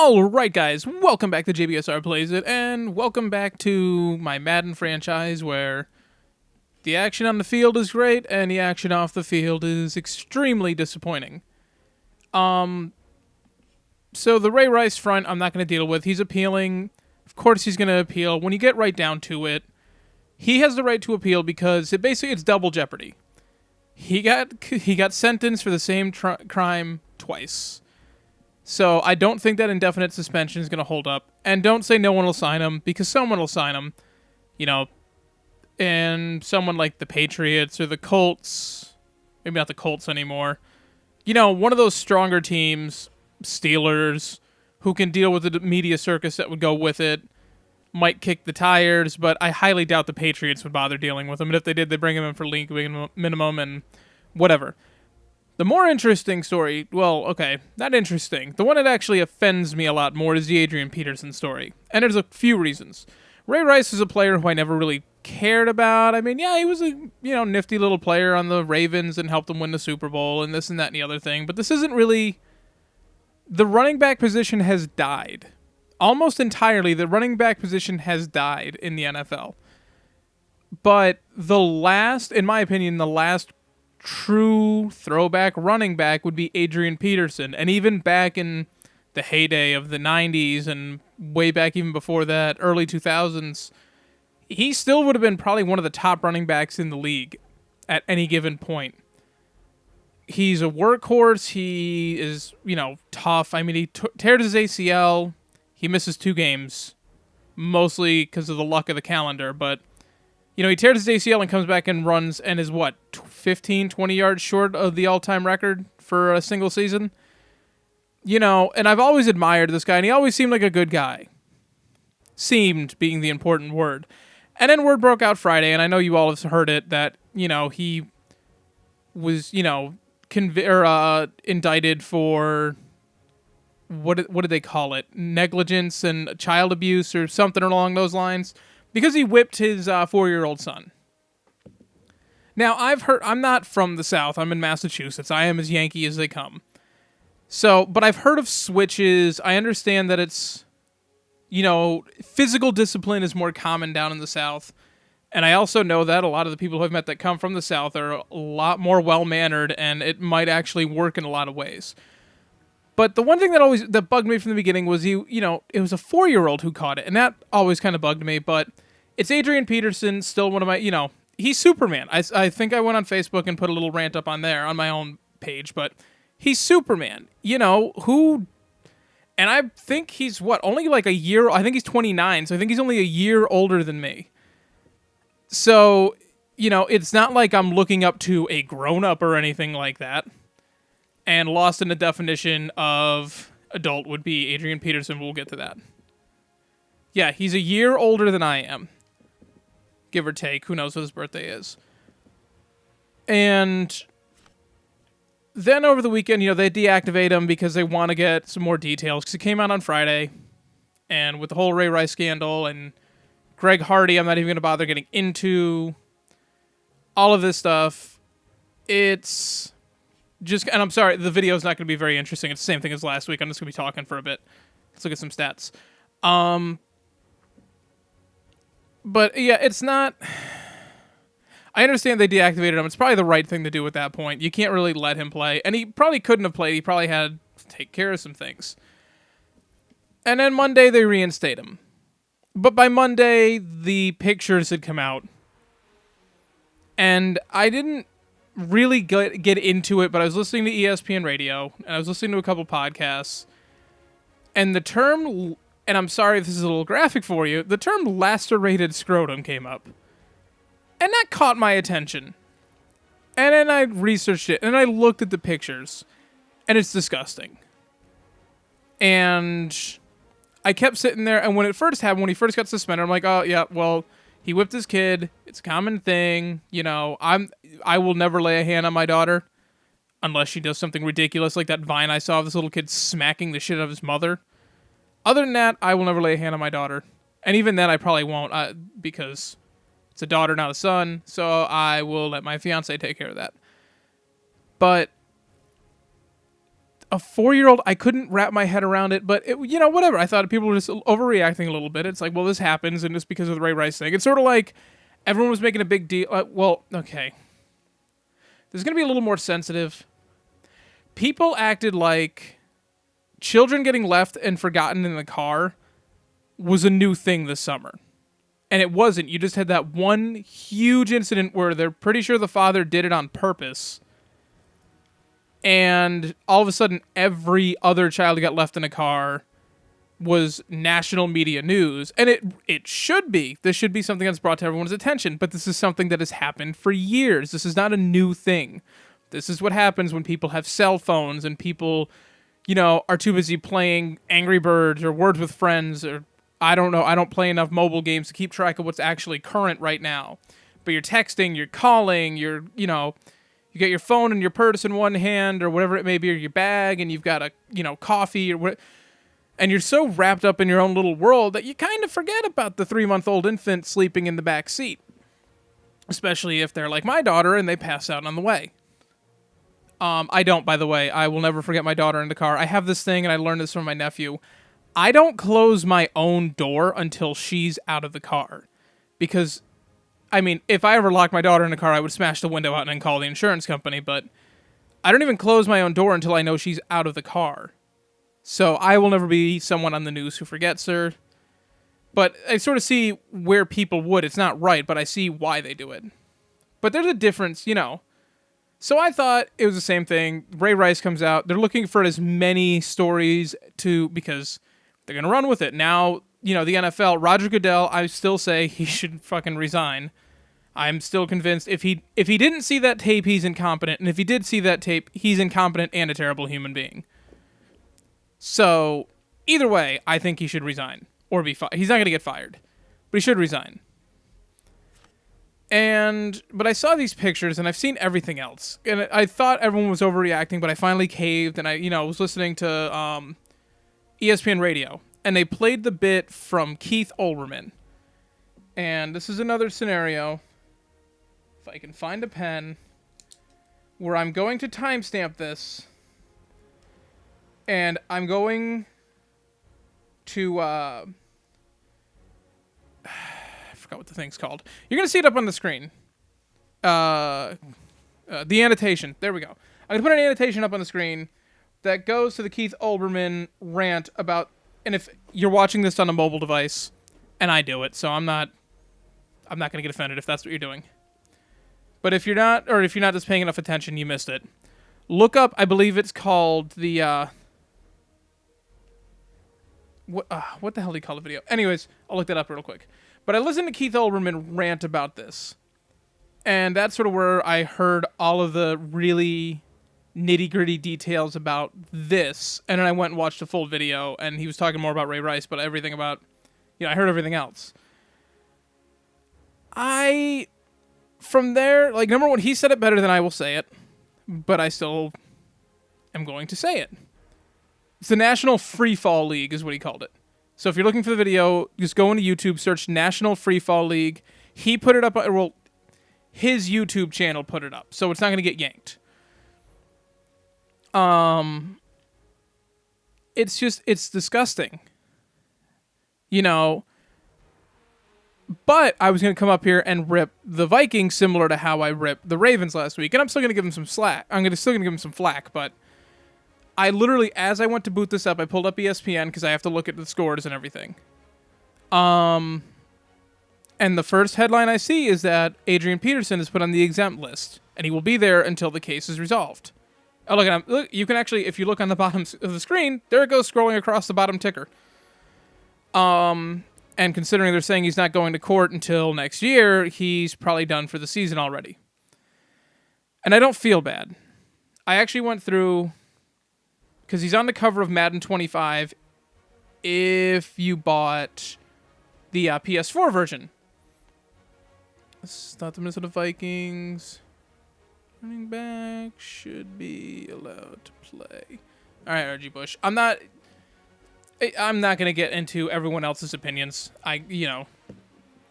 Alright guys, welcome back to JBSR Plays It, and welcome back to my Madden franchise where the action on the field is great and the action off the field is extremely disappointing. So the Ray Rice front I'm not going to deal with. He's appealing. Of course he's going to appeal. When you get right down to it, he has the right to appeal because it's double jeopardy. He got sentenced for the same crime twice. So I don't think that indefinite suspension is going to hold up. And don't say no one will sign him, because someone will sign him. You know, and someone like the Patriots or the Colts, maybe not the Colts anymore. You know, one of those stronger teams, Steelers, who can deal with the media circus that would go with it, might kick the tires, but I highly doubt the Patriots would bother dealing with him. And if they did, they'd bring him in for league minimum and whatever. The more interesting story, well, okay, not interesting. The one that actually offends me a lot more is the Adrian Peterson story. And there's a few reasons. Ray Rice is a player who I never really cared about. I mean, yeah, he was a, nifty little player on the Ravens and helped them win the Super Bowl and this and that and the other thing. But this isn't really... The running back position has died. Almost entirely, the running back position has died in the NFL. But in my opinion, the last true throwback running back would be Adrian Peterson. And even back in the heyday of the 90s and way back even before that, early 2000s, he still would have been probably one of the top running backs in the league at any given point. He's a workhorse. He is, tough. I mean, he tears his ACL. He misses 2 games, mostly because of the luck of the calendar, but he tears his ACL and comes back and runs and is, 15, 20 yards short of the all-time record for a single season? And I've always admired this guy, and he always seemed like a good guy. Seemed being the important word. And then word broke out Friday, and I know you all have heard it, that, he was, indicted for... What did they call it? Negligence and child abuse or something along those lines. Because he whipped his 4-year-old son. Now, I'm not from the South. I'm in Massachusetts. I am as Yankee as they come. But I've heard of switches. I understand that it's, physical discipline is more common down in the South. And I also know that a lot of the people who I've met that come from the South are a lot more well-mannered, and it might actually work in a lot of ways. But the one thing that bugged me from the beginning was it was a 4-year-old who caught it, and that always kind of bugged me. But it's Adrian Peterson, still one of my, he's Superman. I think I went on Facebook and put a little rant up on there on my own page, but he's Superman. And I think he's only like a year. I think he's 29, so I think he's only a year older than me. So it's not like I'm looking up to a grown-up or anything like that. And lost in the definition of adult would be Adrian Peterson. We'll get to that. Yeah, he's a year older than I am. Give or take. Who knows what his birthday is. And then over the weekend, they deactivate him because they want to get some more details. Because it came out on Friday. And with the whole Ray Rice scandal and Greg Hardy, I'm not even going to bother getting into all of this stuff. It's... and I'm sorry, the video is not going to be very interesting. It's the same thing as last week. I'm just going to be talking for a bit. Let's look at some stats. But yeah, it's not... I understand they deactivated him. It's probably the right thing to do at that point. You can't really let him play. And he probably couldn't have played. He probably had to take care of some things. And then Monday, they reinstate him. But by Monday, the pictures had come out. And I didn't really get into it, but I was listening to ESPN radio, and I was listening to a couple podcasts, and the term, and I'm sorry if this is a little graphic for you, the term lacerated scrotum came up. And that caught my attention. And then I researched it, and I looked at the pictures, and it's disgusting. And I kept sitting there, and when he first got suspended, I'm like, oh, yeah, well... He whipped his kid. It's a common thing. I will never lay a hand on my daughter unless she does something ridiculous like that Vine I saw of this little kid smacking the shit out of his mother. Other than that, I will never lay a hand on my daughter. And even then, I probably won't because it's a daughter, not a son. So I will let my fiance take care of that. But a 4-year-old, I couldn't wrap my head around it, but whatever. I thought people were just overreacting a little bit. It's like, well, this happens, and it's because of the Ray Rice thing. It's sort of like everyone was making a big deal. Well, okay. This is going to be a little more sensitive. People acted like children getting left and forgotten in the car was a new thing this summer. And it wasn't. You just had that one huge incident where they're pretty sure the father did it on purpose. And all of a sudden, every other child who got left in a car was national media news. And it should be. This should be something that's brought to everyone's attention. But this is something that has happened for years. This is not a new thing. This is what happens when people have cell phones and people, are too busy playing Angry Birds or Words with Friends, or I don't know. I don't play enough mobile games to keep track of what's actually current right now. But you're texting, you're calling, you get your phone and your purse in one hand or whatever it may be, or your bag, and you've got a, coffee or what, and you're so wrapped up in your own little world that you kind of forget about the 3-month-old infant sleeping in the back seat. Especially if they're like my daughter and they pass out on the way. I don't, by the way. I will never forget my daughter in the car. I have this thing, and I learned this from my nephew. I don't close my own door until she's out of the car. Because, if I ever locked my daughter in the car, I would smash the window out and then call the insurance company, but I don't even close my own door until I know she's out of the car. So I will never be someone on the news who forgets her. But I sort of see where people would. It's not right, but I see why they do it. But there's a difference, So I thought it was the same thing. Ray Rice comes out. They're looking for as many stories because they're going to run with it. Now, the NFL, Roger Goodell, I still say he should fucking resign. I'm still convinced if he didn't see that tape, he's incompetent. And if he did see that tape, he's incompetent and a terrible human being. So, either way, I think he should resign. Or be fired. He's not going to get fired. But he should resign. But I saw these pictures, and I've seen everything else. And I thought everyone was overreacting, but I finally caved, and I was listening to ESPN Radio. And they played the bit from Keith Olbermann. And this is another scenario, if I can find a pen, where I'm going to timestamp this. And I'm going to, I forgot what the thing's called. You're going to see it up on the screen. The annotation. There we go. I'm going to put an annotation up on the screen that goes to the Keith Olbermann rant about, and if you're watching this on a mobile device, and I do it, so I'm not going to get offended if that's what you're doing. But if you're not just paying enough attention, you missed it. Look up, I believe it's called the, what the hell do you call the video? Anyways, I'll look that up real quick. But I listened to Keith Olbermann rant about this. And that's sort of where I heard all of the really nitty-gritty details about this. And then I went and watched a full video, and he was talking more about Ray Rice, but everything about, I heard everything else. From there, number one, he said it better than I will say it. But I still am going to say it. It's the National Freefall League is what he called it. So if you're looking for the video, just go into YouTube, search National Freefall League. He put it up, his YouTube channel put it up, so it's not going to get yanked. It's disgusting. But I was going to come up here and rip the Vikings similar to how I ripped the Ravens last week, and I'm still going to give them some slack. Still going to give them some flack, but I literally, as I went to boot this up, I pulled up ESPN because I have to look at the scores and everything. And the first headline I see is that Adrian Peterson is put on the exempt list, and he will be there until the case is resolved. Oh, look at him. Look, you can actually, if you look on the bottom of the screen, there it goes scrolling across the bottom ticker. And considering they're saying he's not going to court until next year, he's probably done for the season already. And I don't feel bad. I actually went through, because he's on the cover of Madden 25 if you bought the PS4 version. This is not the Minnesota Vikings. Running back should be allowed to play. All right, RG Bush. I'm not going to get into everyone else's opinions.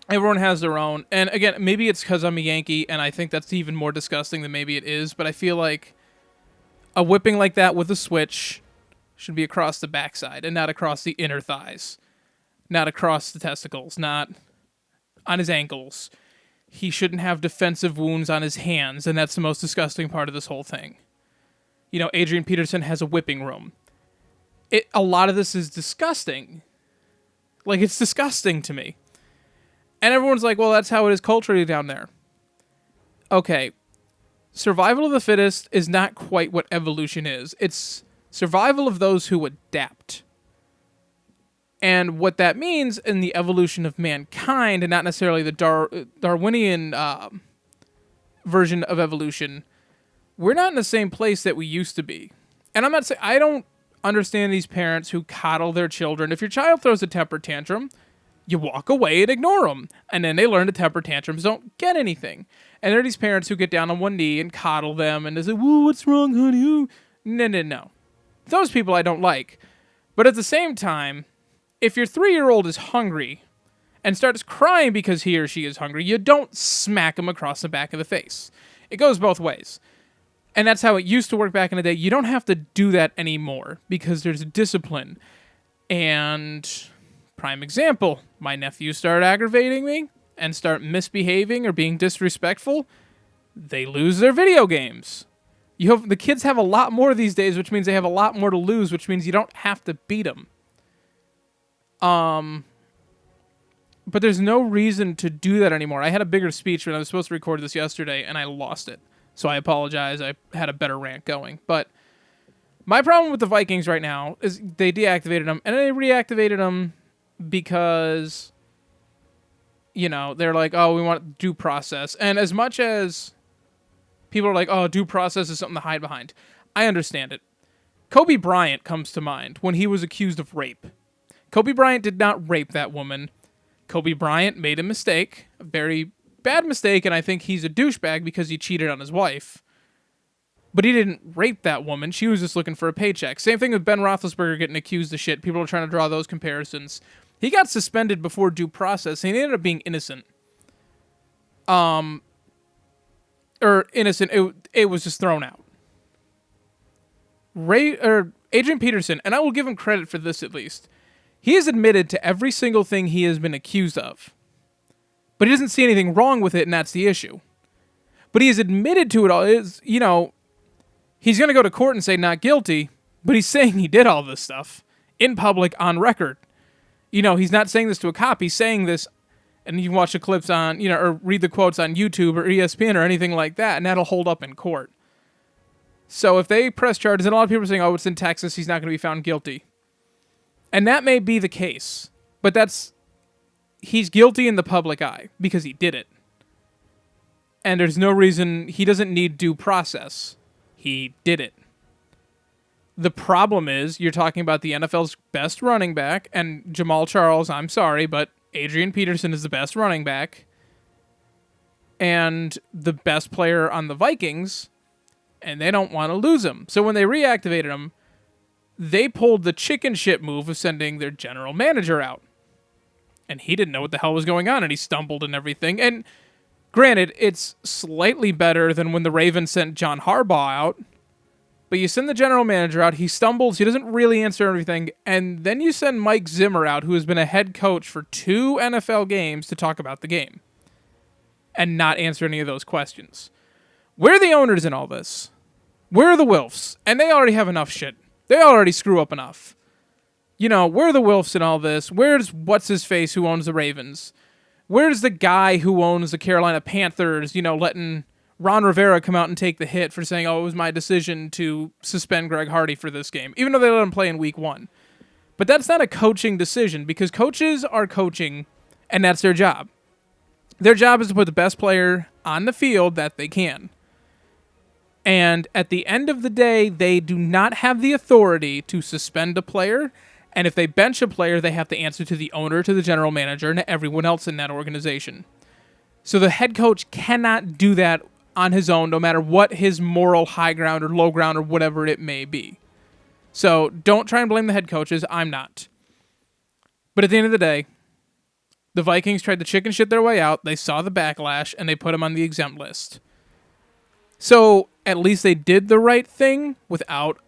Everyone has their own. And again, maybe it's because I'm a Yankee, and I think that's even more disgusting than maybe it is. But I feel like A whipping like that with a switch should be across the backside and not across the inner thighs, not across the testicles, not on his ankles. He shouldn't have defensive wounds on his hands, and that's the most disgusting part of this whole thing. You know, Adrian Peterson has a whipping room. A lot of this is disgusting. Like, it's disgusting to me. And everyone's like, well, that's how it is culturally down there. Okay. Survival of the fittest is not quite what evolution is. It's survival of those who adapt. And what that means in the evolution of mankind, and not necessarily the Darwinian version of evolution, we're not in the same place that we used to be. And I'm not saying, I don't understand these parents who coddle their children. If your child throws a temper tantrum, you walk away and ignore them. And then they learn to temper tantrums don't get anything. And there are these parents who get down on one knee and coddle them and they say, whoa, what's wrong, honey? Ooh. No. Those people I don't like. But at the same time, if your 3-year-old is hungry and starts crying because he or she is hungry, you don't smack him across the back of the face. It goes both ways. And that's how it used to work back in the day. You don't have to do that anymore because there's discipline. And prime example, my nephews start aggravating me and start misbehaving or being disrespectful. They lose their video games. The kids have a lot more these days, which means they have a lot more to lose, which means you don't have to beat them. But there's no reason to do that anymore. I had a bigger speech when I was supposed to record this yesterday, and I lost it. So I apologize. I had a better rant going. But my problem with the Vikings right now is they deactivated them, and they reactivated them because, you know, they're like, oh, we want due process. And as much as people are like, oh, due process is something to hide behind, I understand it. Kobe Bryant comes to mind when he was accused of rape. Kobe Bryant did not rape that woman. Kobe Bryant made a mistake, a very bad mistake, and I think he's a douchebag because he cheated on his wife. But he didn't rape that woman. She was just looking for a paycheck. Same thing with Ben Roethlisberger getting accused of shit. People are trying to draw those comparisons. He got suspended before due process, and he ended up being innocent. Or innocent. It was just thrown out. Adrian Peterson, and I will give him credit for this at least, he has admitted to every single thing he has been accused of. But he doesn't see anything wrong with it, and that's the issue. But he has admitted to it all. You know, he's going to go to court and say not guilty, but he's saying he did all this stuff in public on record. You know, he's not saying this to a cop. He's saying this, and you can watch the clips on, you know, or read the quotes on YouTube or ESPN or anything like that, and that'll hold up in court. So if they press charges, and a lot of people are saying, oh, it's in Texas, he's not going to be found guilty. And that may be the case, but he's guilty in the public eye because he did it. And there's no reason, he doesn't need due process. He did it. The problem is, you're talking about the NFL's best running back, and Jamal Charles, I'm sorry, but Adrian Peterson is the best running back, and the best player on the Vikings, and they don't want to lose him. So when they reactivated him, they pulled the chicken shit move of sending their general manager out. And he didn't know what the hell was going on, and he stumbled and everything. And granted, it's slightly better than when the Ravens sent John Harbaugh out. But you send the general manager out, he stumbles, he doesn't really answer everything, and then you send Mike Zimmer out, who has been a head coach for 2 NFL games, to talk about the game. And not answer any of those questions. Where are the owners in all this? Where are the Wilfs? And they already have enough shit. They already screw up enough. You know, where are the Wilfs in all this? Where's what's-his-face who owns the Ravens? Where's the guy who owns the Carolina Panthers, you know, letting Ron Rivera come out and take the hit for saying, oh, it was my decision to suspend Greg Hardy for this game, even though they let him play in week 1. But that's not a coaching decision, because coaches are coaching, and that's their job. Their job is to put the best player on the field that they can. And at the end of the day, they do not have the authority to suspend a player. And if they bench a player, they have to answer to the owner, to the general manager, and to everyone else in that organization. So the head coach cannot do that on his own, no matter what his moral high ground or low ground or whatever it may be. So don't try and blame the head coaches. I'm not. But at the end of the day, the Vikings tried to chicken shit their way out. They saw the backlash, and they put him on the exempt list. So at least they did the right thing without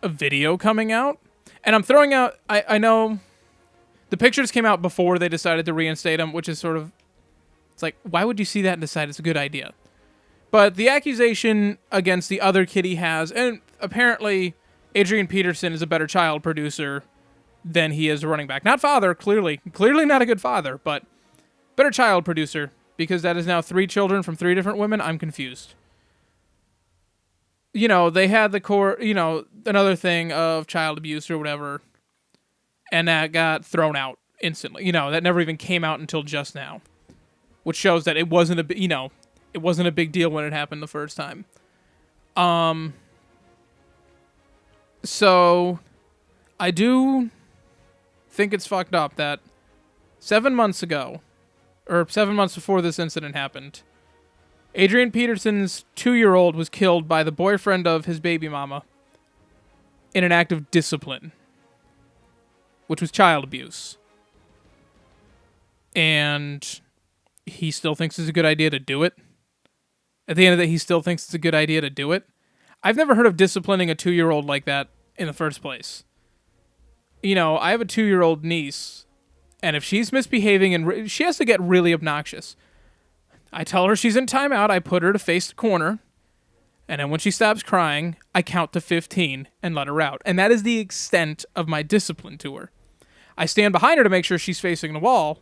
a video coming out. And I'm throwing out, I know the pictures came out before they decided to reinstate him, which is sort of, it's like, why would you see that and decide it's a good idea? But the accusation against the other kid he has, and apparently Adrian Peterson is a better child producer than he is a running back. Not father, clearly not a good father, but better child producer, because that is now 3 children from 3 different women. I'm confused. You know, they had the core, you know, another thing of child abuse or whatever, and that got thrown out instantly. You know, that never even came out until just now, which shows that it wasn't it wasn't a big deal when it happened the first time. So I do think it's fucked up that 7 months ago, or 7 months before this incident happened, Adrian Peterson's 2-year-old was killed by the boyfriend of his baby mama in an act of discipline, which was child abuse. And he still thinks it's a good idea to do it. At the end of the day, he still thinks it's a good idea to do it. I've never heard of disciplining a 2-year-old like that in the first place. You know, I have a 2-year-old niece, and if she's misbehaving and she has to get really obnoxious, I tell her she's in timeout, I put her to face the corner, and then when she stops crying, I count to 15 and let her out. And that is the extent of my discipline to her. I stand behind her to make sure she's facing the wall,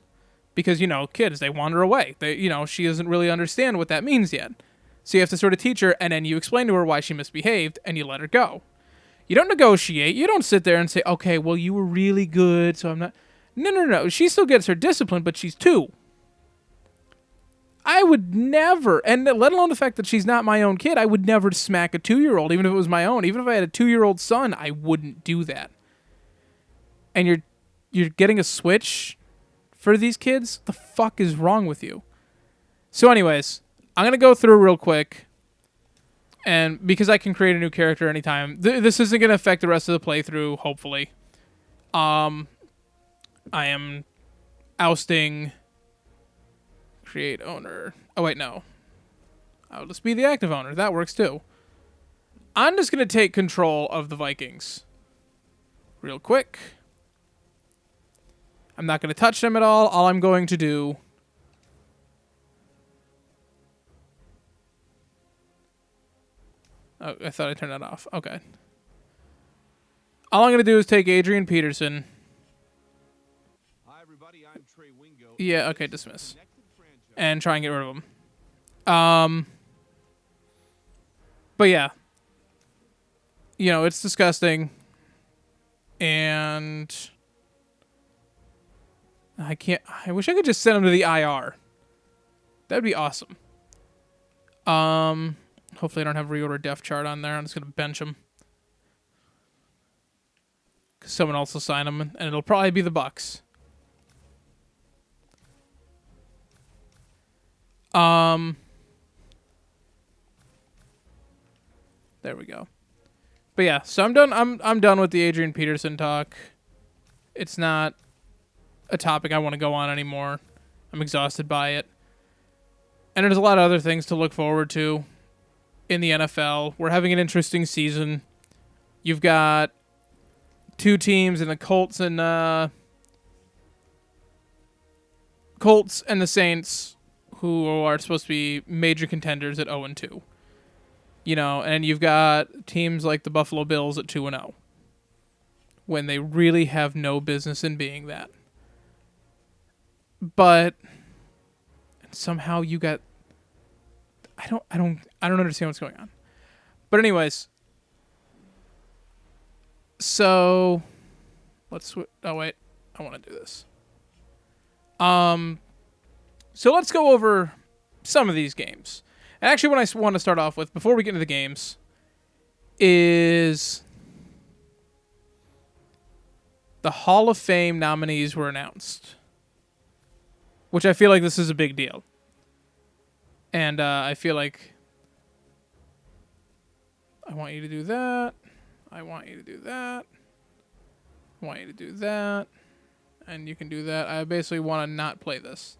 because, you know, kids, they wander away. She doesn't really understand what that means yet. So you have to sort of teach her, and then you explain to her why she misbehaved, and you let her go. You don't negotiate. You don't sit there and say, okay, well, you were really good, so I'm not... No. She still gets her discipline, but she's 2. I would never, and let alone the fact that she's not my own kid, I would never smack a 2-year-old, even if it was my own. Even if I had a 2-year-old son, I wouldn't do that. And you're getting a switch for these kids? The fuck is wrong with you? So anyways, I'm going to go through real quick, and because I can create a new character anytime, this isn't going to affect the rest of the playthrough, hopefully. I am ousting create owner. Oh, wait, no. I'll just be the active owner. That works, too. I'm just going to take control of the Vikings real quick. I'm not going to touch them at all. All I'm going to do... Oh, I thought I turned that off. Okay. All I'm going to do is take Adrian Peterson. Hi, everybody. I'm Trey Wingo. Yeah, okay, dismiss. And try and get rid of him. But yeah. You know, it's disgusting. And... I wish I could just send him to the IR. That'd be awesome. Hopefully I don't have reorder death chart on there. I'm just going to bench him. Because someone else will sign him, and it'll probably be the Bucks. There we go. But yeah, so I'm done. I'm done with the Adrian Peterson talk. It's not a topic I want to go on anymore. I'm exhausted by it. And there's a lot of other things to look forward to in the NFL. We're having an interesting season. You've got 2 teams in the Colts and the Saints who are supposed to be major contenders at 0-2. You know, and you've got teams like the Buffalo Bills at 2-0 when they really have no business in being that. But somehow you got I don't understand what's going on. But anyways, so oh wait, I want to do this. So let's go over some of these games. And actually, what I want to start off with before we get into the games is the Hall of Fame nominees were announced, which I feel like this is a big deal. And I feel like I want you to do that. I want you to do that. I want you to do that. And you can do that. I basically want to not play this.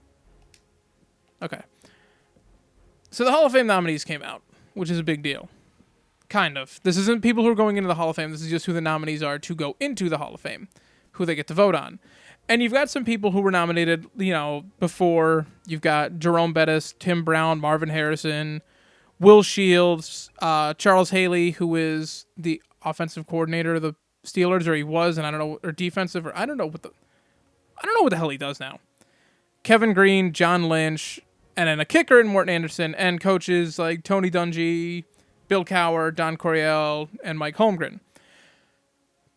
Okay. So the Hall of Fame nominees came out. which is a big deal. Kind of. This isn't people who are going into the Hall of Fame. This is just who the nominees are to go into the Hall of Fame, who they get to vote on. And you've got some people who were nominated, before. You've got Jerome Bettis, Tim Brown, Marvin Harrison, Will Shields, Charles Haley, who is the offensive coordinator of the Steelers, or he was, and I don't know, or defensive, or I don't know what the hell he does now. Kevin Green, John Lynch, and then a kicker in Morton Anderson, and coaches like Tony Dungy, Bill Cowher, Don Coryell, and Mike Holmgren.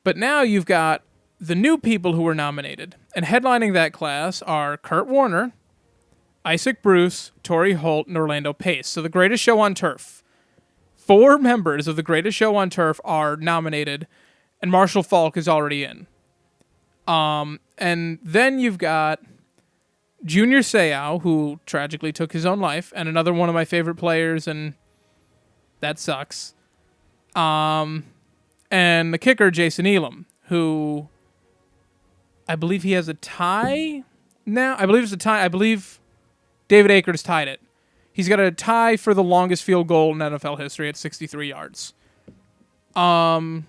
But now you've got the new people who were nominated, and headlining that class are Kurt Warner, Isaac Bruce, Torrey Holt, and Orlando Pace. So the greatest show on turf. 4 members of the greatest show on turf are nominated, and Marshall Faulk is already in. And then you've got Junior Seau, who tragically took his own life, and another one of my favorite players, and that sucks. And the kicker, Jason Elam, who I believe he has a tie now. I believe it's a tie. I believe David Akers tied it. He's got a tie for the longest field goal in NFL history at 63 yards. I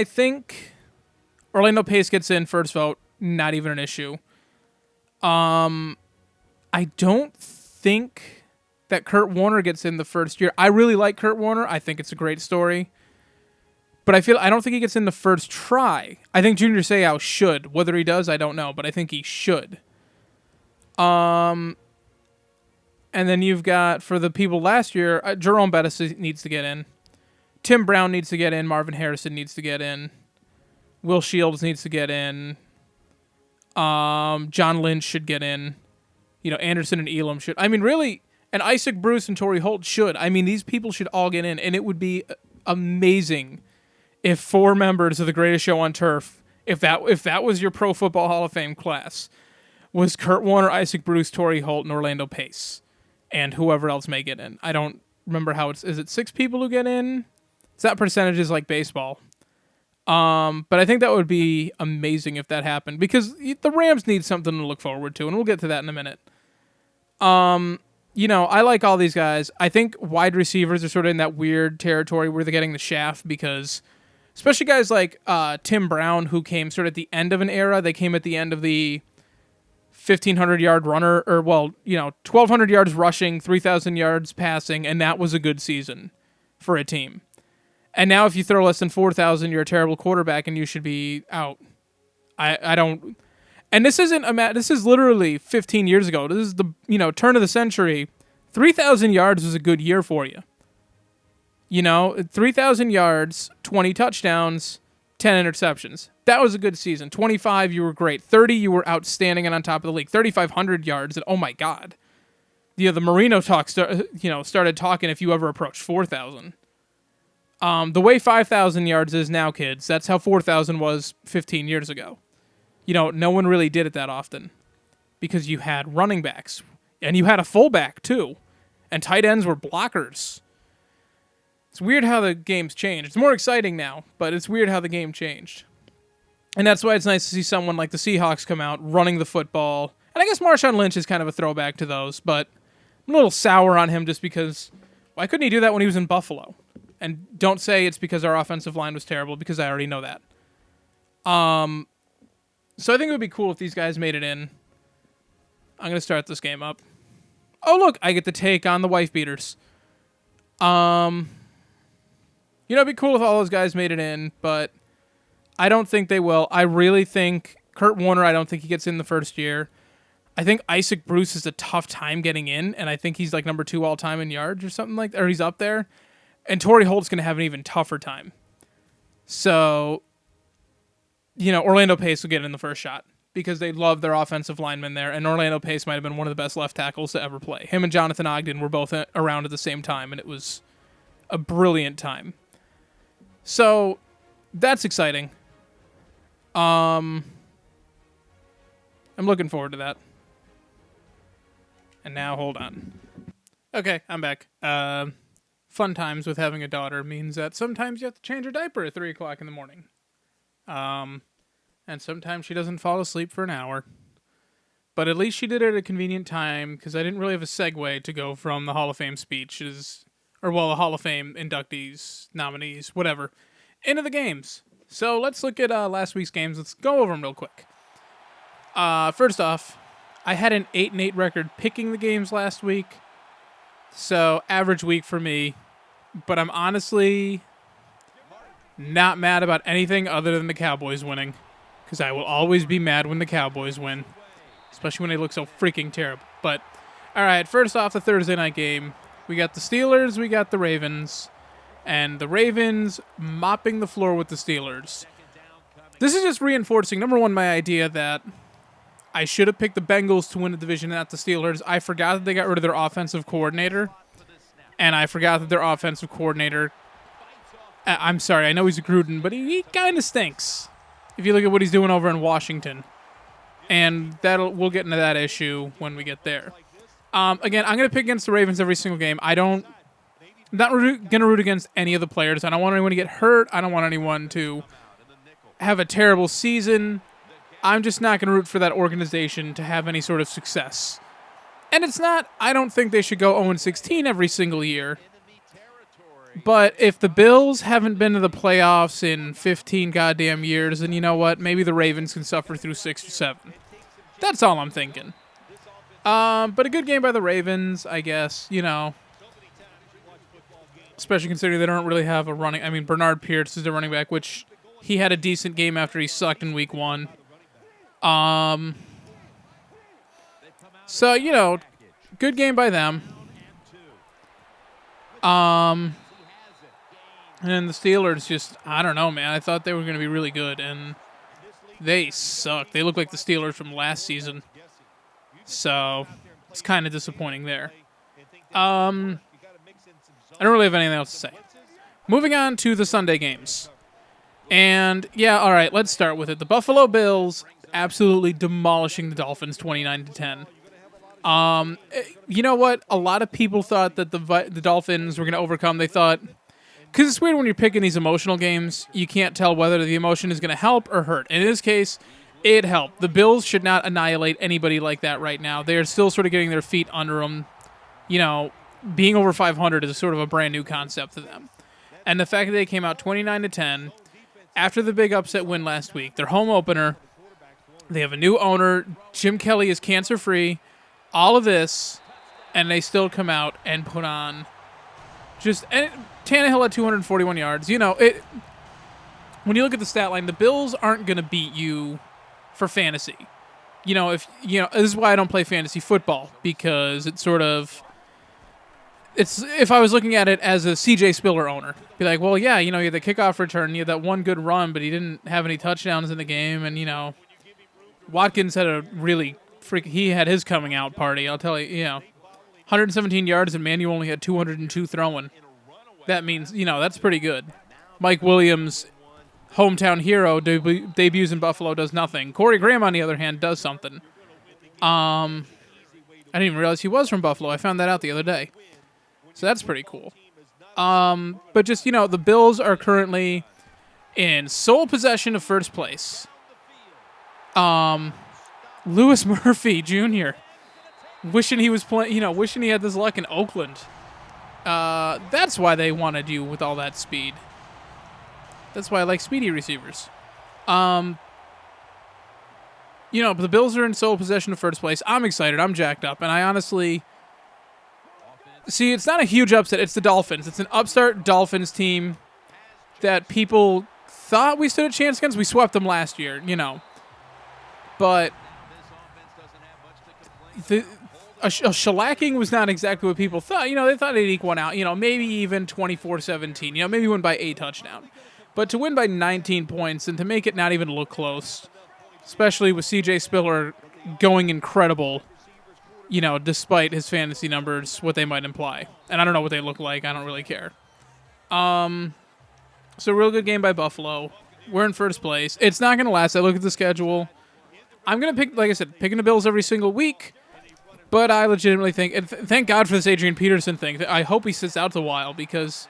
think Orlando Pace gets in first vote. Not even an issue. I don't think that Kurt Warner gets in the first year. I really like Kurt Warner. I think it's a great story. But I don't think he gets in the first try. I think Junior Seau should. Whether he does, I don't know, but I think he should. And then you've got, for the people last year, Jerome Bettis needs to get in. Tim Brown needs to get in. Marvin Harrison needs to get in. Will Shields needs to get in. John Lynch should get in. Anderson and Elam should. I mean, really, and Isaac Bruce and Torrey Holt should. I mean, these people should all get in, and it would be amazing if 4 members of the greatest show on turf, if that was your Pro Football Hall of Fame class, was Kurt Warner, Isaac Bruce, Torrey Holt, and Orlando Pace, and whoever else may get in. I don't remember is it 6 people who get in? It's not percentages like baseball. But I think that would be amazing if that happened, because the Rams need something to look forward to, and we'll get to that in a minute. I like all these guys. I think wide receivers are sort of in that weird territory where they're getting the shaft, because especially guys like Tim Brown, who came sort of at the end of an era. They came at the end of the 1,500-yard runner, or 1,200 yards rushing, 3,000 yards passing, and that was a good season for a team. And now if you throw less than 4,000, you're a terrible quarterback, and you should be out. I don't... And this is literally 15 years ago. This is the, turn of the century. 3,000 yards was a good year for you. 3,000 yards, 20 touchdowns, 10 interceptions. That was a good season. 25, you were great. 30, you were outstanding and on top of the league. 3,500 yards, and oh my God. The Marino talk started talking if you ever approached 4,000. The way 5,000 yards is now, kids, that's how 4,000 was 15 years ago. No one really did it that often, because you had running backs, and you had a fullback too, and tight ends were blockers. It's weird how the game's changed. It's more exciting now, but it's weird how the game changed. And that's why it's nice to see someone like the Seahawks come out running the football. And I guess Marshawn Lynch is kind of a throwback to those, but I'm a little sour on him just because why couldn't he do that when he was in Buffalo? And don't say it's because our offensive line was terrible, because I already know that. So I think it would be cool if these guys made it in. I'm going to start this game up. Oh, look, I get to take on the wife beaters. It'd be cool if all those guys made it in, but I don't think they will. I really think Kurt Warner, I don't think he gets in the first year. I think Isaac Bruce is a tough time getting in, and I think he's like number 2 all-time in yards or something like that, or he's up there. And Torrey Holt's going to have an even tougher time. So, Orlando Pace will get in the first shot, because they love their offensive linemen there, and Orlando Pace might have been one of the best left tackles to ever play. Him and Jonathan Ogden were both around at the same time, and it was a brilliant time. So, that's exciting. I'm looking forward to that. And now, hold on. Okay, I'm back. Fun times with having a daughter means that sometimes you have to change her diaper at 3 o'clock in the morning. And sometimes she doesn't fall asleep for an hour. but at least she did it at a convenient time because I didn't really have a segue to go from the Hall of Fame speeches, the Hall of Fame inductees, nominees, whatever, into the games. So let's look at last week's games. Let's go over them real quick. First off, I had an 8-8 record picking the games last week, so average week for me. But I'm honestly not mad about anything other than the Cowboys winning, because I will always be mad when the Cowboys win, especially when they look so freaking terrible. But, all right, first off, the Thursday night game. We got the Steelers, we got the Ravens, and the Ravens mopping the floor with the Steelers. This is just reinforcing, number one, my idea that I should have picked the Bengals to win the division, not the Steelers. I forgot that they got rid of their offensive coordinator, and I forgot that their offensive coordinator, I'm sorry, I know he's a Gruden, but he kind of stinks if you look at what he's doing over in Washington. And we'll get into that issue when we get there. Again, I'm going to pick against the Ravens every single game. I'm not going to root against any of the players. I don't want anyone to get hurt. I don't want anyone to have a terrible season. I'm just not going to root for that organization to have any sort of success. And it's not, I don't think they should go 0-16 every single year. But if the Bills haven't been to the playoffs in 15 goddamn years, then you know what? Maybe the Ravens can suffer through 6 or 7. That's all I'm thinking. But a good game by the Ravens, I guess, especially considering they don't really have a running. I mean, Bernard Pierce is the running back, which he had a decent game after he sucked in week 1. So, good game by them. And the Steelers just, I don't know, man. I thought they were going to be really good, and they suck. They look like the Steelers from last season. So, it's kind of disappointing there. I don't really have anything else to say. Moving on to the Sunday games. And, yeah, all right, let's start with it. The Buffalo Bills absolutely demolishing the Dolphins 29-10. You know what? A lot of people thought that the Dolphins were going to overcome. They thought, because it's weird when you're picking these emotional games, you can't tell whether the emotion is going to help or hurt. In this case, it helped. The Bills should not annihilate anybody like that right now. They are still sort of getting their feet under them. Being over 500 is sort of a brand new concept to them. And the fact that they came out 29-10 after the big upset win last week, their home opener, they have a new owner, Jim Kelly is cancer-free, all of this, and they still come out and put on Tannehill at 241 yards. When you look at the stat line, the Bills aren't going to beat you for fantasy. This is why I don't play fantasy football, because it's if I was looking at it as a CJ Spiller owner, be like, well, yeah, you had the kickoff return, you had that one good run, but he didn't have any touchdowns in the game, and Watkins had a really he had his coming out party. I'll tell you, 117 yards, and Manu only had 202 throwing. That means, that's pretty good. Mike Williams, hometown hero, debuts in Buffalo, does nothing. Corey Graham, on the other hand, does something. I didn't even realize he was from Buffalo. I found that out the other day. So that's pretty cool. But just, the Bills are currently in sole possession of first place. Lewis Murphy Jr. wishing he was playing, wishing he had this luck in Oakland. That's why they wanted you with all that speed. That's why I like speedy receivers. But the Bills are in sole possession of first place. I'm excited. I'm jacked up. And I honestly... See, it's not a huge upset. It's the Dolphins. It's an upstart Dolphins team that people thought we stood a chance against. We swept them last year, But a shellacking was not exactly what people thought. They thought they'd eke one out. Maybe even 24-17. Maybe win by 8 touchdowns. But to win by 19 points and to make it not even look close, especially with CJ Spiller going incredible, despite his fantasy numbers, what they might imply. And I don't know what they look like. I don't really care. So real good game by Buffalo. We're in first place. It's not going to last. I look at the schedule. I'm going to pick, like I said, picking the Bills every single week. But I legitimately think, and thank God for this Adrian Peterson thing. I hope he sits out a while, because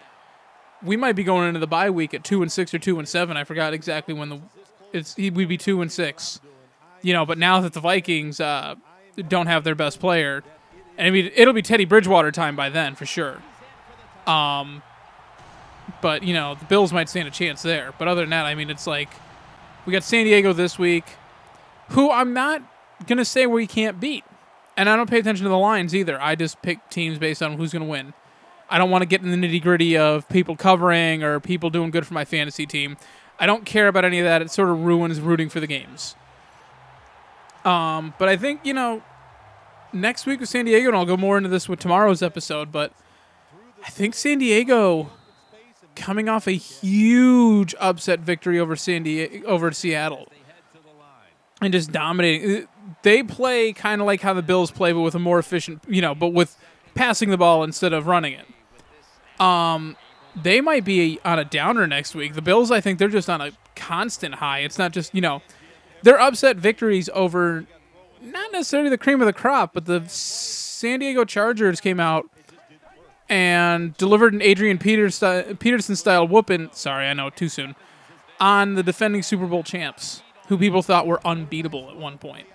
we might be going into the bye week at 2-6 or 2-7. I forgot exactly when we'd be 2-6. But now that the Vikings don't have their best player. And I mean, it'll be Teddy Bridgewater time by then for sure. But, you know, the Bills might stand a chance there. But other than that, I mean, it's like we got San Diego this week, who I'm not going to say we can't beat. And I don't pay attention to the lines either. I just pick teams based on who's going to win. I don't want to get in the nitty-gritty of people covering or people doing good for my fantasy team. I don't care about any of that. It sort of ruins rooting for the games. But I think, you know, next week with San Diego, and I'll go more into this with tomorrow's episode, but I think San Diego coming off a huge upset victory over Seattle and just dominating. They play kind of like how the Bills play, but with a more efficient, you know, but with passing the ball instead of running it. They might be on a downer next week. The Bills, I think they're just on a constant high. It's not just, you know, they're upset victories over not necessarily the cream of the crop, but the San Diego Chargers came out and delivered an Adrian Peterson-style whooping, sorry, I know, too soon, on the defending Super Bowl champs, who people thought were unbeatable at one point.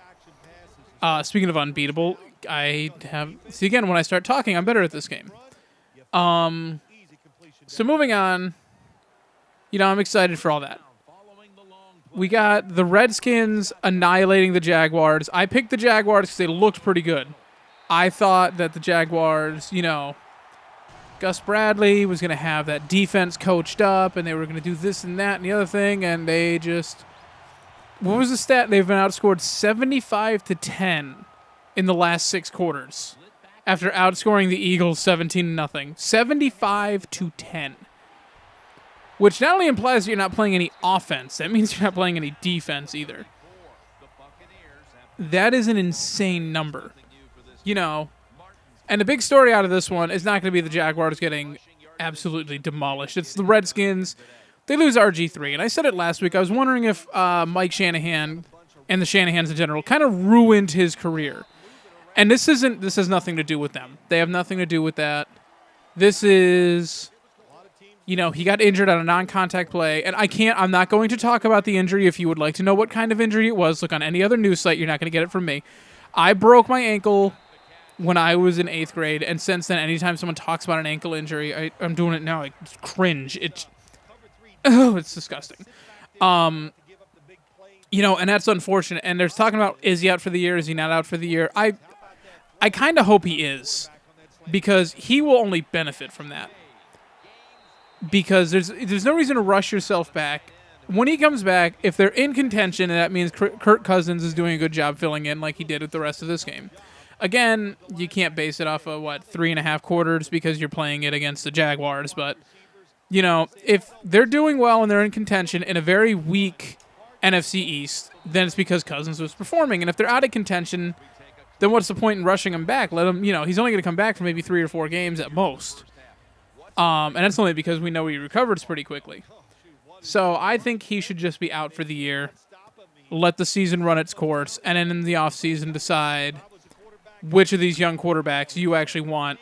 Speaking of unbeatable, see, again, when I start talking, I'm better at this game. So moving on, you know, I'm excited for all that. We got the Redskins annihilating the Jaguars. I picked the Jaguars because they looked pretty good. I thought that the Jaguars, you know, Gus Bradley was going to have that defense coached up, and they were going to do this and that and the other thing, and they just... What was the stat? They've been outscored 75-10 in the last 6 quarters after outscoring the Eagles 17-0. 75-10. Which not only implies that you're not playing any offense, that means you're not playing any defense either. That is an insane number. You know, and the big story out of this one is not going to be the Jaguars getting absolutely demolished. It's the Redskins. They lose RG3. And I said it last week. I was wondering if Mike Shanahan and the Shanahans in general kind of ruined his career. And this has nothing to do with them. They have nothing to do with that. This is... You know, he got injured on a non-contact play, and I'm not going to talk about the injury. If you would like to know what kind of injury it was, look on any other news site. You're not going to get it from me. I broke my ankle when I was in 8th grade, and since then, anytime someone talks about an ankle injury, I'm doing it now. I cringe. It's disgusting. You know, and that's unfortunate. And there's talking about, is he out for the year? Is he not out for the year? I kind of hope he is, because he will only benefit from that. Because there's no reason to rush yourself back. When he comes back, if they're in contention, and that means Kirk Cousins is doing a good job filling in like he did with the rest of this game. Again, you can't base it off of, 3.5 quarters because you're playing it against the Jaguars. But, you know, if they're doing well and they're in contention in a very weak NFC East, then it's because Cousins was performing. And if they're out of contention, then what's the point in rushing him back? Let him, you know, he's only going to come back for maybe 3 or 4 games at most. And that's only because we know he recovers pretty quickly. So I think he should just be out for the year, let the season run its course, and then in the offseason decide which of these young quarterbacks you actually want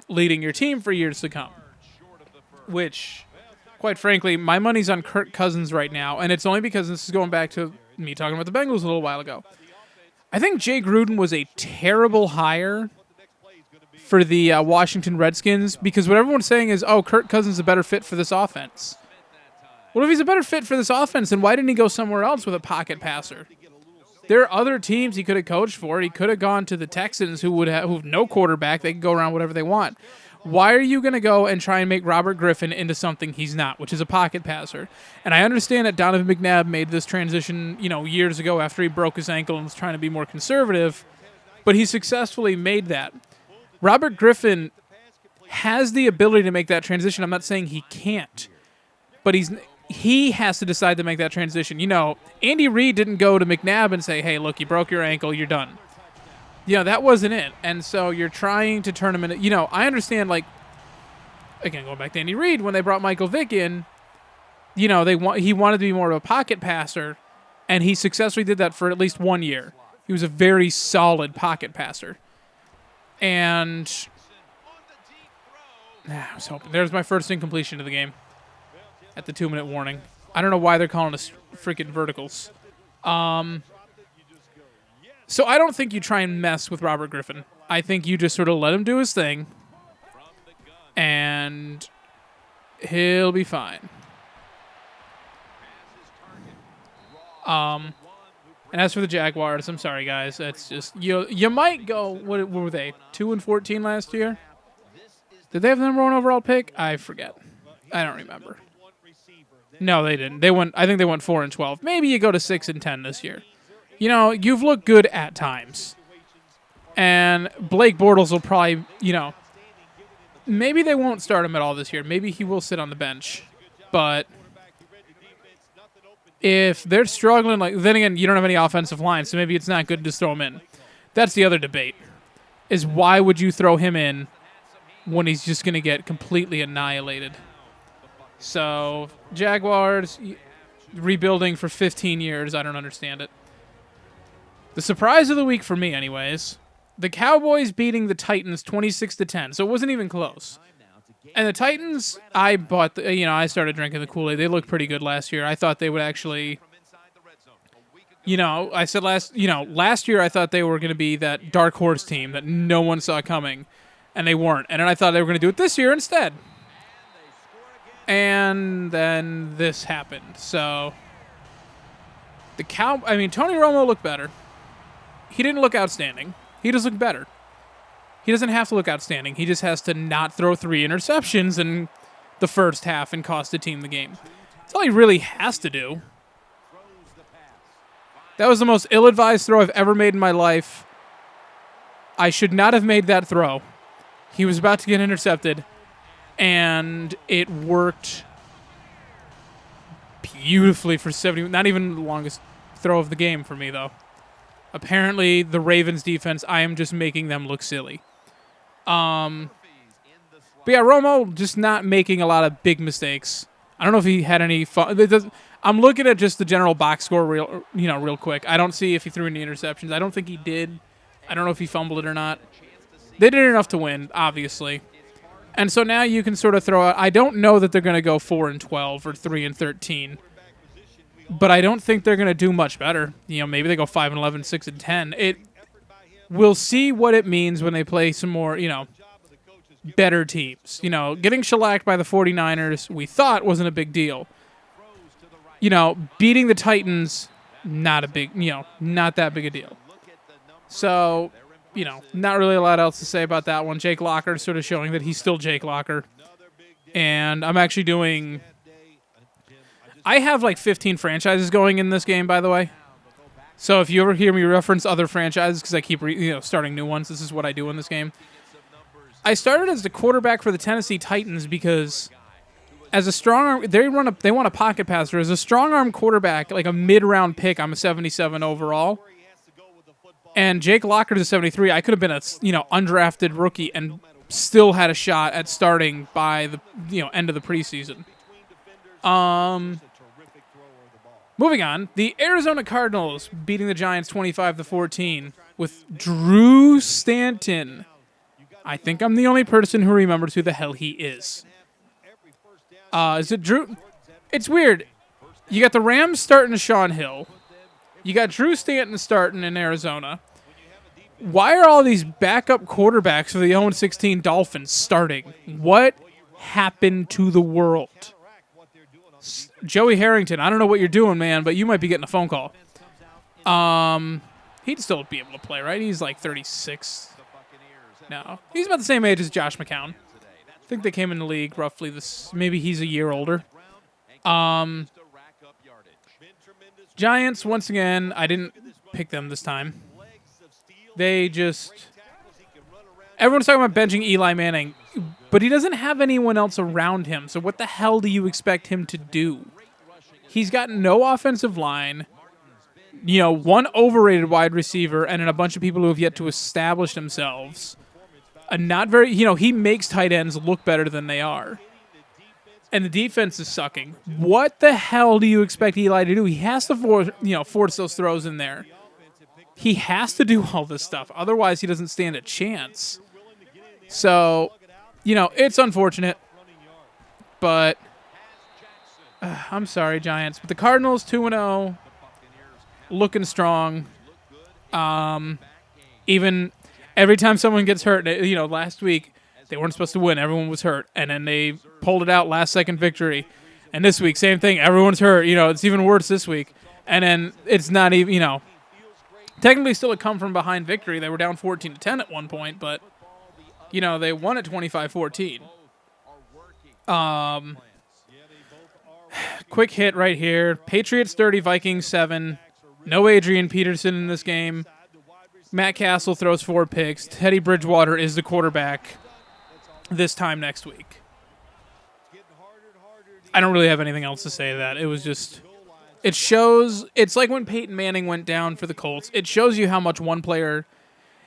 leading your team for years to come. Which, quite frankly, my money's on Kirk Cousins right now, and it's only because this is going back to me talking about the Bengals a little while ago. I think Jay Gruden was a terrible hire for the Washington Redskins, because what everyone's saying is, oh, Kirk Cousins is a better fit for this offense. Well, if he's a better fit for this offense, then why didn't he go somewhere else with a pocket passer? There are other teams he could have coached for. He could have gone to the Texans, who have no quarterback. They can go around whatever they want. Why are you going to go and try and make Robert Griffin into something he's not, which is a pocket passer? And I understand that Donovan McNabb made this transition, you know, years ago after he broke his ankle and was trying to be more conservative, but he successfully made that. Robert Griffin has the ability to make that transition. I'm not saying he can't, but he has to decide to make that transition. You know, Andy Reid didn't go to McNabb and say, hey, look, you broke your ankle, you're done. You know, that wasn't it. And so you're trying to turn him into, you know, I understand, like, again, going back to Andy Reid, when they brought Michael Vick in, you know, he wanted to be more of a pocket passer, and he successfully did that for at least 1 year. He was a very solid pocket passer. And I was hoping. There's my first incompletion of the game at the 2-minute warning. I don't know why they're calling us freaking verticals. So I don't think you try and mess with Robert Griffin. I think you just sort of let him do his thing, and he'll be fine. And as for the Jaguars, I'm sorry, guys. That's just you might go. What were they? 2-14 last year? Did they have the number 1 overall pick? I forget. I don't remember. No, they didn't. They went. I think they went 4-12. Maybe you go to 6-10 this year. You know, you've looked good at times, and Blake Bortles will probably, maybe they won't start him at all this year. Maybe he will sit on the bench, but if they're struggling, then again, you don't have any offensive line, so maybe it's not good to throw him in. That's the other debate, is why would you throw him in when he's just going to get completely annihilated? So, Jaguars, rebuilding for 15 years, I don't understand it. The surprise of the week for me, anyways, the Cowboys beating the Titans 26-10, so it wasn't even close. And the Titans, I started drinking the Kool-Aid. They looked pretty good last year. I thought they would actually, I said last year I thought they were going to be that dark horse team that no one saw coming, and they weren't. And then I thought they were going to do it this year instead. And then this happened. So Tony Romo looked better. He didn't look outstanding. He just looked better. He doesn't have to look outstanding. He just has to not throw 3 interceptions in the first half and cost the team the game. That's all he really has to do. That was the most ill-advised throw I've ever made in my life. I should not have made that throw. He was about to get intercepted, and it worked beautifully for 70. Not even the longest throw of the game for me, though. Apparently, the Ravens defense, I am just making them look silly. But yeah, Romo just not making a lot of big mistakes. I don't know if he had any fun. I'm looking at just the general box score real quick. I don't see if he threw any interceptions. I don't think he did. I don't know if he fumbled it or not. They did enough to win, obviously. And so now you can sort of throw out. I don't know that they're going to go 4-12 or 3-13. But I don't think they're going to do much better. Maybe they go 5-11, 6-10. We'll see what it means when they play some more, better teams. Getting shellacked by the 49ers, we thought wasn't a big deal. Beating the Titans, not that big a deal. So, not really a lot else to say about that one. Jake Locker sort of showing that he's still Jake Locker. And I'm actually doing... I have 15 franchises going in this game, by the way. So if you ever hear me reference other franchises, because I keep starting new ones, this is what I do in this game. I started as the quarterback for the Tennessee Titans because as a strong arm, they want a pocket passer. As a strong arm quarterback, like a mid-round pick, I'm a 77 overall. And Jake Locker's a 73. I could have been a undrafted rookie and still had a shot at starting by the end of the preseason. Moving on, the Arizona Cardinals beating the Giants 25-14 with Drew Stanton. I think I'm the only person who remembers who the hell he is. Is it Drew? It's weird. You got the Rams starting Sean Hill. You got Drew Stanton starting in Arizona. Why are all these backup quarterbacks for the 0-16 Dolphins starting? What happened to the world? Joey Harrington, I don't know what you're doing, man, but you might be getting a phone call. He'd still be able to play, right? He's 36. No. He's about the same age as Josh McCown. I think they came in the league roughly maybe he's a year older. Giants, once again, I didn't pick them this time. Everyone's talking about benching Eli Manning. But he doesn't have anyone else around him, so what the hell do you expect him to do? He's got no offensive line, one overrated wide receiver, and then a bunch of people who have yet to establish themselves. He makes tight ends look better than they are. And the defense is sucking. What the hell do you expect Eli to do? He has to force those throws in there. He has to do all this stuff. Otherwise, he doesn't stand a chance. So... it's unfortunate, but I'm sorry, Giants. But the Cardinals, 2-0, looking strong. Even every time someone gets hurt, last week they weren't supposed to win. Everyone was hurt, and then they pulled it out last second victory. And this week, same thing. Everyone's hurt. It's even worse this week. And then it's not even, technically still a come from behind victory. They were down 14-10 at one point, but they won at 25-14. Quick hit right here. Patriots 30, Vikings 7. No Adrian Peterson in this game. Matt Castle throws 4 picks. Teddy Bridgewater is the quarterback this time next week. I don't really have anything else to say to that. It was just... It shows... It's like when Peyton Manning went down for the Colts. It shows you how much one player...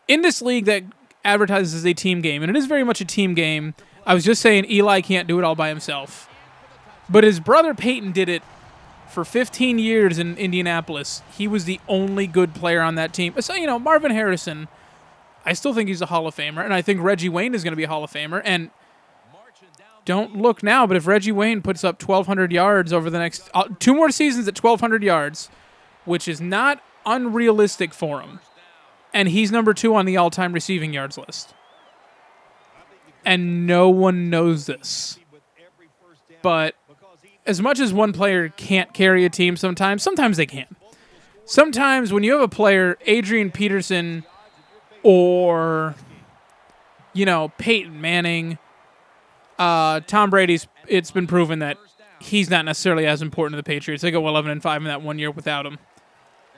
In this league that advertises as a team game, and it is very much a team game, I was just saying Eli can't do it all by himself. But his brother Peyton did it for 15 years in Indianapolis. He was the only good player on that team. So, Marvin Harrison, I still think he's a Hall of Famer, and I think Reggie Wayne is going to be a Hall of Famer, and don't look now, but if Reggie Wayne puts up 1,200 yards over the next 2 more seasons at 1,200 yards, which is not unrealistic for him, and he's number 2 on the all-time receiving yards list. And no one knows this. But as much as one player can't carry a team sometimes they can. Sometimes when you have a player, Adrian Peterson or, Peyton Manning, Tom Brady's, it's been proven that he's not necessarily as important to the Patriots. They go 11-5 in that 1 year without him.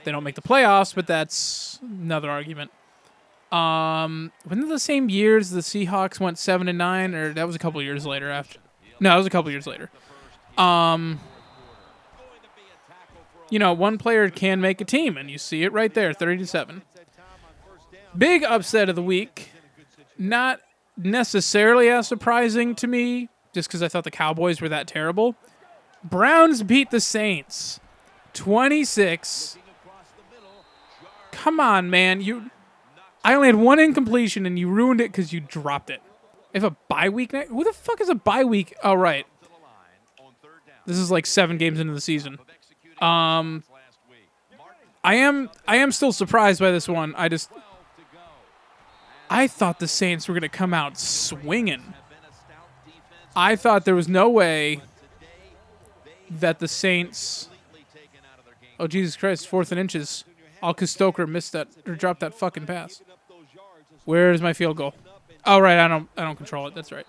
They don't make the playoffs, but that's another argument. Wasn't it the same years the Seahawks went 7-9, or that was a couple years later after? No, it was a couple years later. One player can make a team, and you see it right there, 30-7. Big upset of the week. Not necessarily as surprising to me, just because I thought the Cowboys were that terrible. Browns beat the Saints 26. Come on, man. I only had 1 incompletion, and you ruined it because you dropped it. If a bye week night? Who the fuck is a bye week? Oh, right. This is like 7 games into the season. I am still surprised by this one. I thought the Saints were going to come out swinging. I thought there was no way that the Saints... Oh, Jesus Christ, 4th and inches. Alka Stoker missed that, or dropped that fucking pass. Where's my field goal? Oh, right, I don't control it. That's right.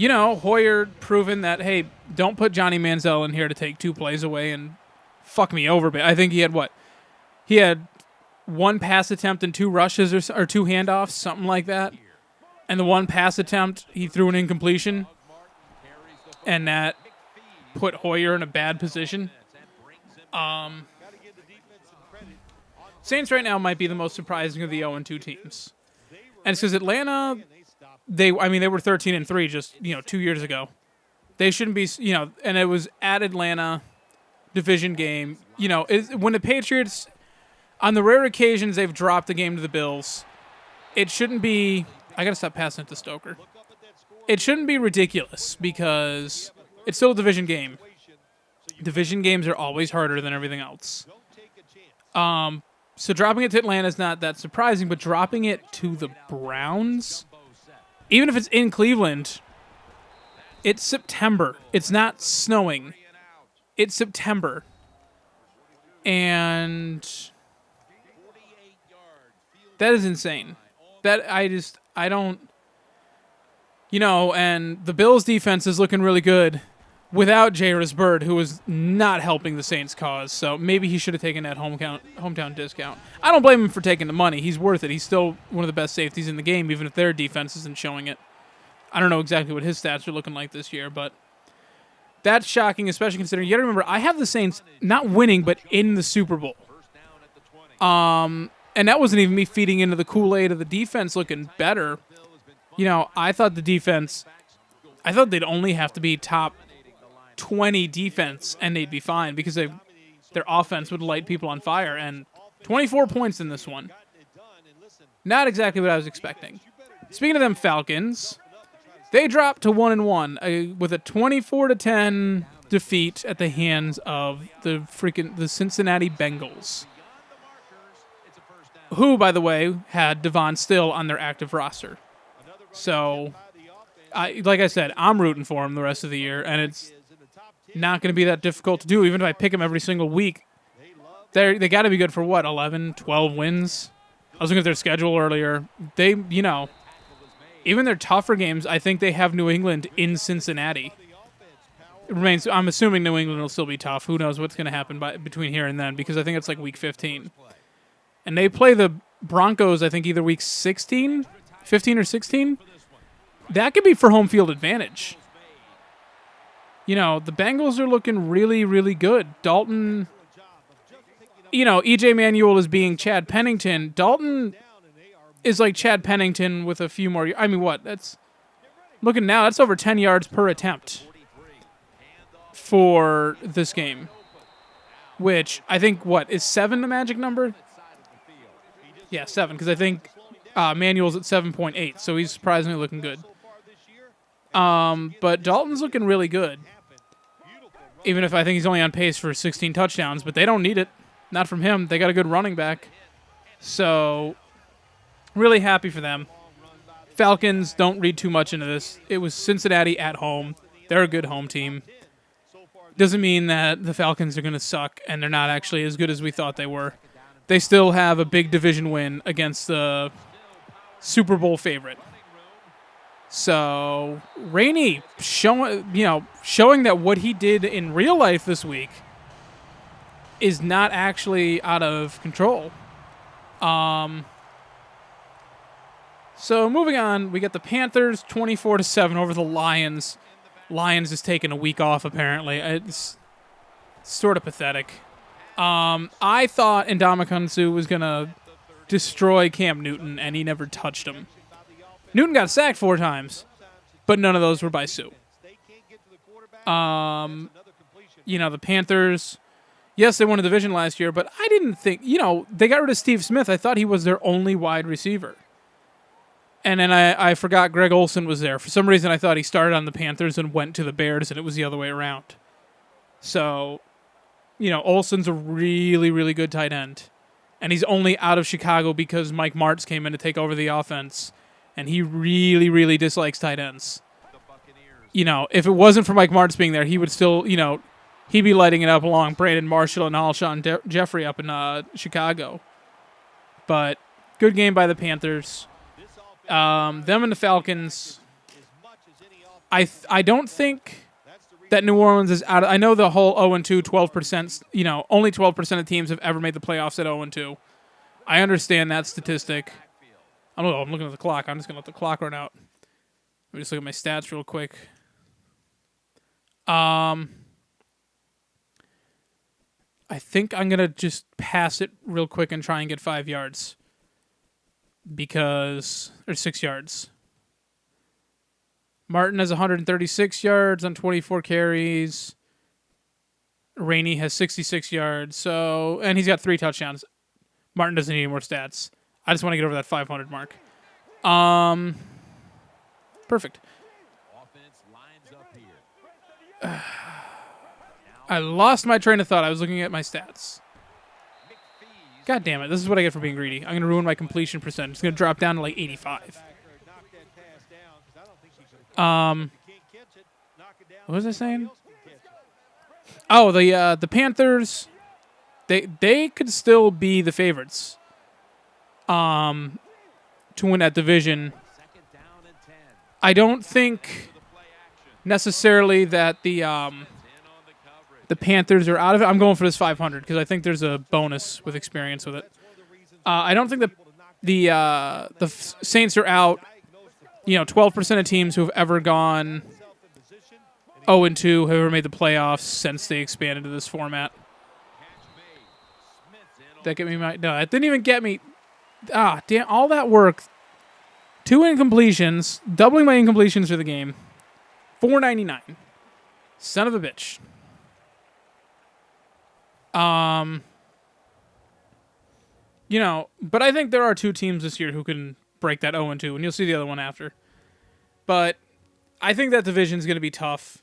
Hoyer proven that, hey, don't put Johnny Manziel in here to take 2 plays away and fuck me over. But I think he had what? He had 1 pass attempt and 2 rushes or 2 handoffs, something like that. And the 1 pass attempt, he threw an incompletion. And that put Hoyer in a bad position. Saints right now might be the most surprising of the 0-2 teams. And it's because Atlanta, they were 13-3 just, 2 years ago. They shouldn't be, and it was at Atlanta, division game. When the Patriots, on the rare occasions they've dropped the game to the Bills, it shouldn't be, I got to stop passing it to Stoker. It shouldn't be ridiculous because it's still a division game. Division games are always harder than everything else. So dropping it to Atlanta is not that surprising, but dropping it to the Browns, even if it's in Cleveland, it's September. It's not snowing. It's September. And that is insane. I don't, and the Bills defense is looking really good without Jairus Byrd, who was not helping the Saints' cause. So maybe he should have taken that hometown discount. I don't blame him for taking the money. He's worth it. He's still one of the best safeties in the game, even if their defense isn't showing it. I don't know exactly what his stats are looking like this year, but that's shocking, especially considering you got to remember I have the Saints not winning, but in the Super Bowl. And that wasn't even me feeding into the Kool-Aid of the defense looking better. I thought the defense, they'd only have to be top 20 defense and they'd be fine because their offense would light people on fire. And 24 points in this one. Not exactly what I was expecting. Speaking of them Falcons, they dropped to 1-1 with a 24-10 defeat at the hands of the Cincinnati Bengals, who, by the way, had Devon Still on their active roster. So, like I said, I'm rooting for him the rest of the year, and it's not going to be that difficult to do. Even if I pick him every single week, they got to be good for, 11, 12 wins? I was looking at their schedule earlier. They, even their tougher games, I think they have New England in Cincinnati. I'm assuming New England will still be tough. Who knows what's going to happen between here and then, because I think it's like week 15. And they play the Broncos, I think, either week 16, 15 or 16. That could be for home field advantage. The Bengals are looking really, really good. Dalton, E.J. Manuel is being Chad Pennington. Dalton is like Chad Pennington with a few more. I mean, what? Looking now, that's over 10 yards per attempt for this game, which I think, is 7 the magic number? Yeah, 7, because I think Manuel's at 7.8, so he's surprisingly looking good. But Dalton's looking really good, even if I think he's only on pace for 16 touchdowns, but they don't need it. Not from him. They got a good running back. So, really happy for them. Falcons, don't read too much into this. It was Cincinnati at home. They're a good home team. Doesn't mean that the Falcons are going to suck and they're not actually as good as we thought they were. They still have a big division win against the Super Bowl favorite. So, Rainey showing that what he did in real life this week is not actually out of control. So moving on, we got the Panthers 24-7 over the Lions. Lions is taking a week off, apparently. It's sort of pathetic. I thought Ndamukong Suh was going to destroy Cam Newton, and he never touched him. Newton got sacked 4 times, but none of those were by Suh. The Panthers, yes, they won a division last year, but I didn't think, they got rid of Steve Smith. I thought he was their only wide receiver. And then I forgot Greg Olsen was there. For some reason, I thought he started on the Panthers and went to the Bears, and it was the other way around. So, Olsen's a really, really good tight end. And he's only out of Chicago because Mike Martz came in to take over the offense. And he really, really dislikes tight ends. If it wasn't for Mike Martz being there, he would still, he'd be lighting it up along Brandon Marshall and Alshon Jeffrey up in Chicago. But good game by the Panthers. Them and the Falcons, I don't think that New Orleans is out of, I know the whole 0-2, 12%, only 12% of teams have ever made the playoffs at 0-2. I understand that statistic. I'm looking at the clock. I'm just going to let the clock run out. Let me just look at my stats real quick. I think I'm going to just pass it real quick and try and get 5 yards. Or 6 yards. Martin has 136 yards on 24 carries. Rainey has 66 yards. And he's got 3 touchdowns. Martin doesn't need any more stats. I just want to get over that 500 mark. Perfect. I lost my train of thought. I was looking at my stats. God damn it. This is what I get for being greedy. I'm going to ruin my completion percentage. It's going to drop down to like 85. What was I saying? Oh, the Panthers, they could still be the favorites to win that division. I don't think necessarily that the Panthers are out of it. I'm going for this 500 because I think there's a bonus with experience with it. I don't think that the Saints are out. 12% of teams who have ever gone 0-2 have ever made the playoffs since they expanded to this format. That get me no, it didn't even get me. Damn, all that work. 2 incompletions, doubling my incompletions for the game. $4.99. Son of a bitch. But I think there are 2 teams this year who can break that 0-2, and you'll see the other one after. But I think that division's going to be tough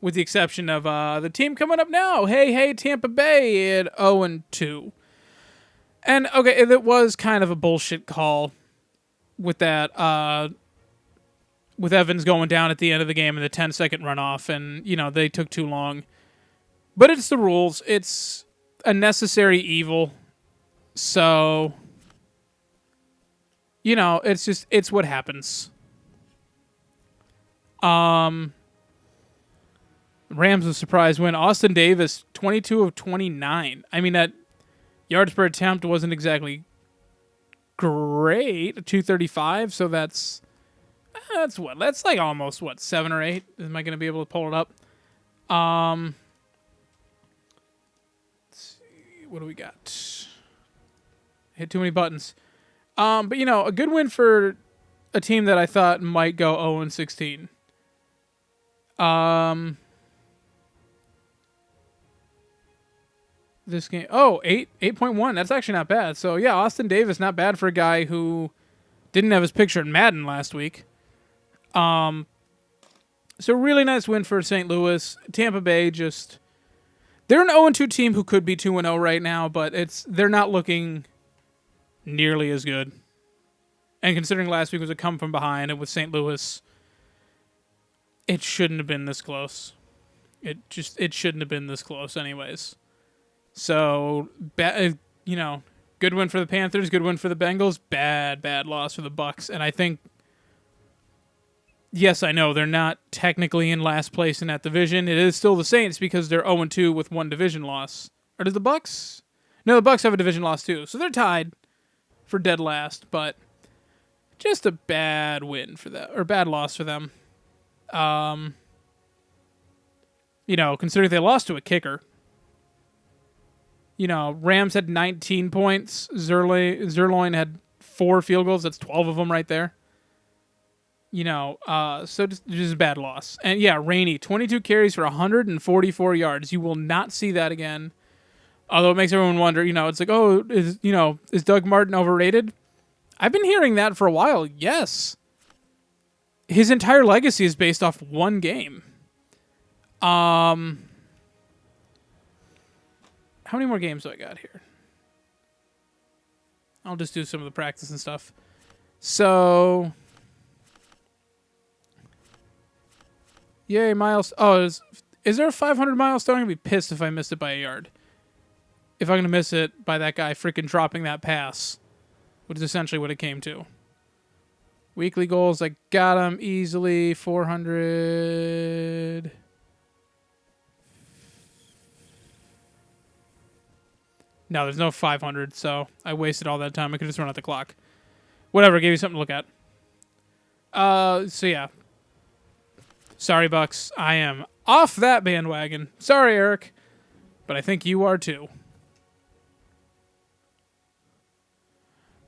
with the exception of the team coming up now. Hey, Tampa Bay at 0-2. And, okay, it was kind of a bullshit call with that, with Evans going down at the end of the game in the 10-second runoff, and, they took too long. But it's the rules. It's a necessary evil. So, it's what happens. Rams a surprise win. Austin Davis, 22 of 29. I mean, that yards per attempt wasn't exactly great. 235, so that's what? That's like almost, 7 or 8? Am I going to be able to pull it up? Let's see. What do we got? Hit too many buttons. But, a good win for a team that I thought might go 0-16. This game, 8.1. That's actually not bad. So yeah, Austin Davis, not bad for a guy who didn't have his picture in Madden last week. So really nice win for St. Louis. Tampa Bay they're an 0-2 team who could be 2-0 right now, but they're not looking nearly as good. And considering last week was a come from behind, and with St. Louis, it shouldn't have been this close. It shouldn't have been this close anyways. So, good win for the Panthers, good win for the Bengals, bad loss for the Bucs. And I think, yes, I know they're not technically in last place in that division. It is still the Saints because they're 0-2 with one division loss. Or does the Bucs? No, the Bucs have a division loss too. So they're tied for dead last, but just a bad win for them, or bad loss for them. Considering they lost to a kicker. Rams had 19 points. Zerloin had 4 field goals. That's 12 of them right there. So just a bad loss. And yeah, Rainey, 22 carries for 144 yards. You will not see that again. Although it makes everyone wonder, it's like, is Doug Martin overrated? I've been hearing that for a while. Yes. His entire legacy is based off one game. How many more games do I got here? I'll just do some of the practice and stuff. So, yay, miles. Oh, is there a 500 milestone? I'm going to be pissed if I missed it by a yard. If I'm going to miss it by that guy freaking dropping that pass, which is essentially what it came to. Weekly goals, I got them easily. 400. No, there's no 500, so I wasted all that time. I could just run out the clock. Whatever, gave you something to look at. So yeah. Sorry, Bucks. I am off that bandwagon. Sorry, Eric. But I think you are too.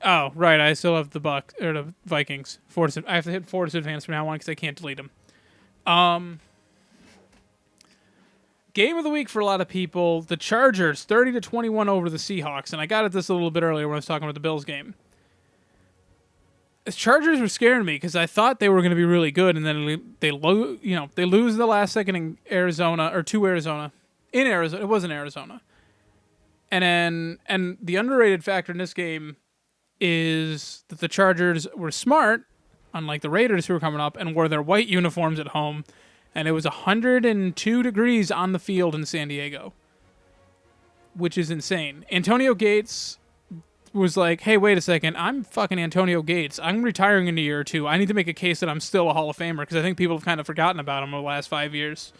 Oh, right. I still have the Vikings. I have to hit Fortis Advance from now on because I can't delete them. Game of the week for a lot of people. The Chargers, 30-21 over the Seahawks. And I got at this a little bit earlier when I was talking about the Bills game. The Chargers were scaring me because I thought they were going to be really good, and then they lose the last second in Arizona, or to Arizona. In Arizona. It wasn't Arizona. And the underrated factor in this game is that the Chargers were smart, unlike the Raiders who were coming up, and wore their white uniforms at home. And it was 102 degrees on the field in San Diego, which is insane. Antonio Gates was like, hey, wait a second, I'm fucking Antonio Gates. I'm retiring in a year or two. I need to make a case that I'm still a Hall of Famer, because I think people have kind of forgotten about him over the last 5 years.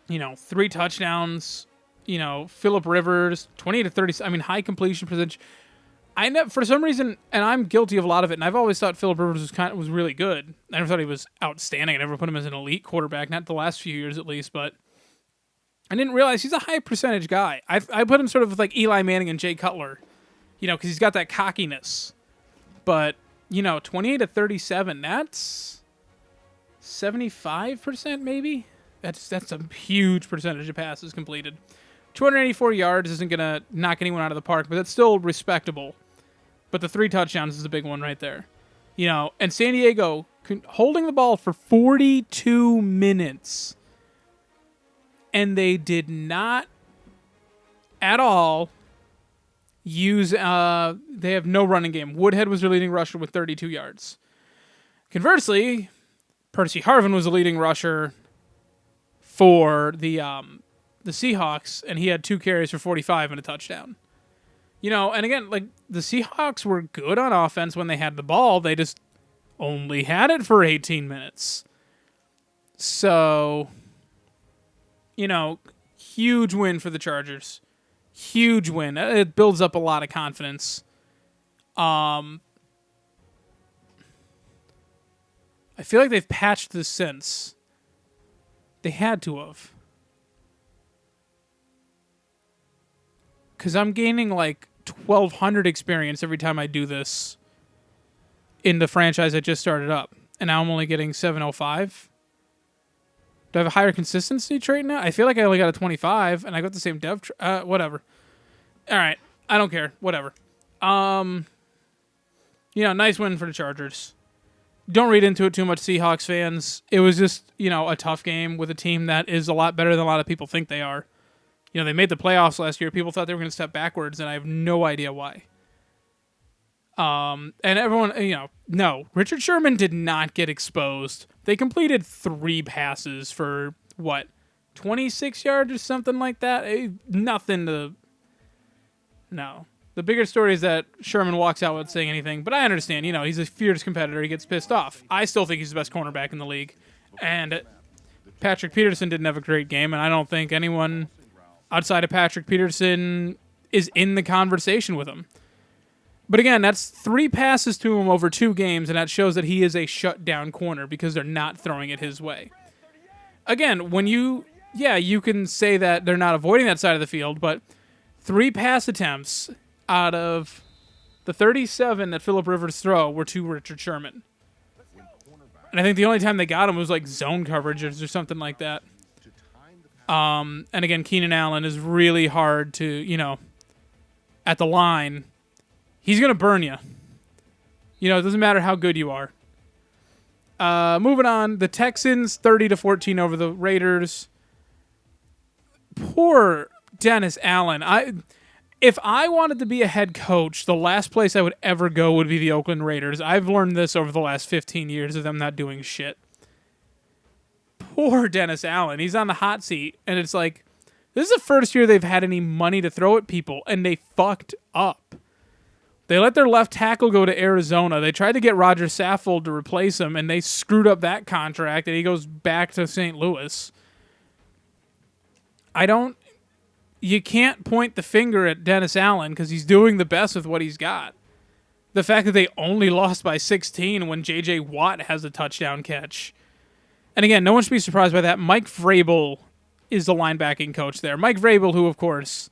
3 touchdowns, Phillip Rivers, 20-30, high completion percentage. For some reason, and I'm guilty of a lot of it, and I've always thought Phillip Rivers was really good. I never thought he was outstanding. I never put him as an elite quarterback, not the last few years at least, but I didn't realize he's a high percentage guy. I put him sort of with like Eli Manning and Jay Cutler, because he's got that cockiness. But, 28-37, that's 75% maybe? That's a huge percentage of passes completed. 284 yards isn't going to knock anyone out of the park, but that's still respectable. But the 3 touchdowns is a big one right there. And San Diego holding the ball for 42 minutes and they did not at all use. They have no running game. Woodhead was their leading rusher with 32 yards. Conversely, Percy Harvin was the leading rusher for the Seahawks, and he had 2 carries for 45 and a touchdown. And again, like, the Seahawks were good on offense when they had the ball. They just only had it for 18 minutes. So, huge win for the Chargers. Huge win. It builds up a lot of confidence. I feel like they've patched this since. They had to have. Because I'm gaining like 1,200 experience every time I do this in the franchise I just started up. And now I'm only getting 705. Do I have a higher consistency trait now? I feel like I only got a 25, and I got the same dev. Whatever. All right. I don't care. Whatever. Nice win for the Chargers. Don't read into it too much, Seahawks fans. It was just, a tough game with a team that is a lot better than a lot of people think they are. They made the playoffs last year. People thought they were going to step backwards, and I have no idea why. And everyone, no. Richard Sherman did not get exposed. They completed 3 passes for, 26 yards or something like that? Nothing to... No. The bigger story is that Sherman walks out without saying anything, but I understand. He's a fierce competitor. He gets pissed off. I still think he's the best cornerback in the league. And Patrick Peterson didn't have a great game, and I don't think anyone outside of Patrick Peterson is in the conversation with him. But again, that's 3 passes to him over 2 games, and that shows that he is a shutdown corner because they're not throwing it his way. Again, when you can say that they're not avoiding that side of the field, but 3 pass attempts out of the 37 that Phillip Rivers throw were to Richard Sherman. And I think the only time they got him was like zone coverage or something like that. And again, Keenan Allen is really hard to, at the line. He's going to burn you. It doesn't matter how good you are. Moving on, the Texans 30-14 over the Raiders. Poor Dennis Allen. If I wanted to be a head coach, the last place I would ever go would be the Oakland Raiders. I've learned this over the last 15 years of them not doing shit. Poor Dennis Allen. He's on the hot seat, and it's like, this is the first year they've had any money to throw at people, and they fucked up. They let their left tackle go to Arizona. They tried to get Roger Saffold to replace him, and they screwed up that contract, and he goes back to St. Louis. You can't point the finger at Dennis Allen because he's doing the best with what he's got. The fact that they only lost by 16 when J.J. Watt has a touchdown catch. And again, no one should be surprised by that. Mike Vrabel is the linebacking coach there. Mike Vrabel, who, of course,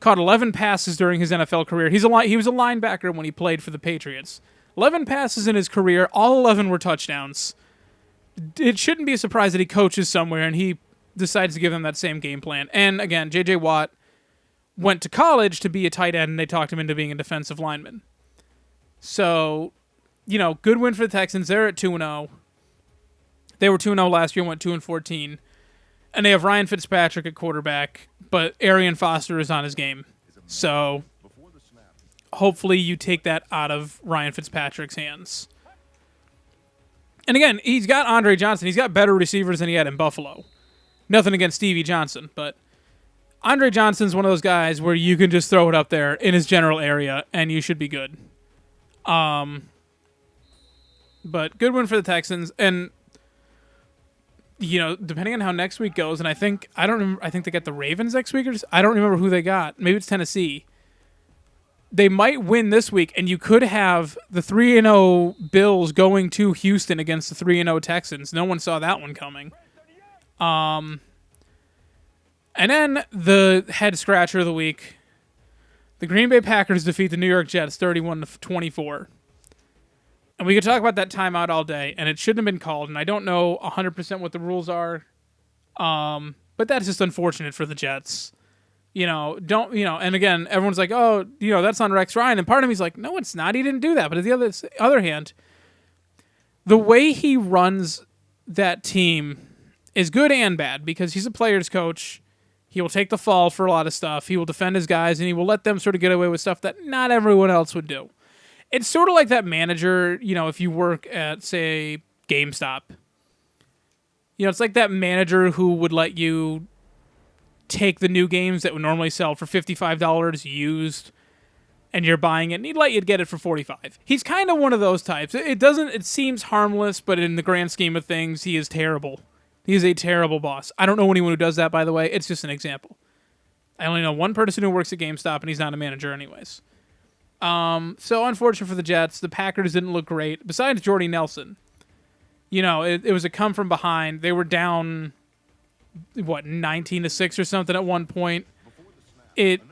caught 11 passes during his NFL career. He was a linebacker when he played for the Patriots. 11 passes in his career. All 11 were touchdowns. It shouldn't be a surprise that he coaches somewhere, and he decides to give them that same game plan. And again, J.J. Watt went to college to be a tight end, and they talked him into being a defensive lineman. So, good win for the Texans. They're at 2-0. They were 2-0 last year, went 2-14. And they have Ryan Fitzpatrick at quarterback, but Arian Foster is on his game. So, hopefully you take that out of Ryan Fitzpatrick's hands. And again, he's got Andre Johnson. He's got better receivers than he had in Buffalo. Nothing against Stevie Johnson, but Andre Johnson's one of those guys where you can just throw it up there in his general area, and you should be good. But good win for the Texans, and depending on how next week goes, and I think they got the Ravens next week, I don't remember who they got. Maybe it's Tennessee. They might win this week, and you could have the 3-0 Bills going to Houston against the 3-0 Texans. No one saw that one coming. And then the head scratcher of the week. The Green Bay Packers defeat the New York Jets 31-24. And we could talk about that timeout all day, and it shouldn't have been called, and I don't know 100% what the rules are. But that's just unfortunate for the Jets. And again, everyone's like, oh, that's on Rex Ryan. And part of me's like, no, it's not. He didn't do that. But on the other hand, the way he runs that team is good and bad because he's a player's coach. He will take the fall for a lot of stuff. He will defend his guys, and he will let them sort of get away with stuff that not everyone else would do. It's sort of like that manager, if you work at, say, GameStop. It's like that manager who would let you take the new games that would normally sell for $55 used, and you're buying it, and he'd let you get it for $45. He's kind of one of those types. It seems harmless, but in the grand scheme of things, he is terrible. He is a terrible boss. I don't know anyone who does that, by the way. It's just an example. I only know one person who works at GameStop, and he's not a manager anyways. So unfortunate for the Jets. The Packers didn't look great. Besides Jordy Nelson, it was a come from behind. They were down, 19-6 or something at one point. It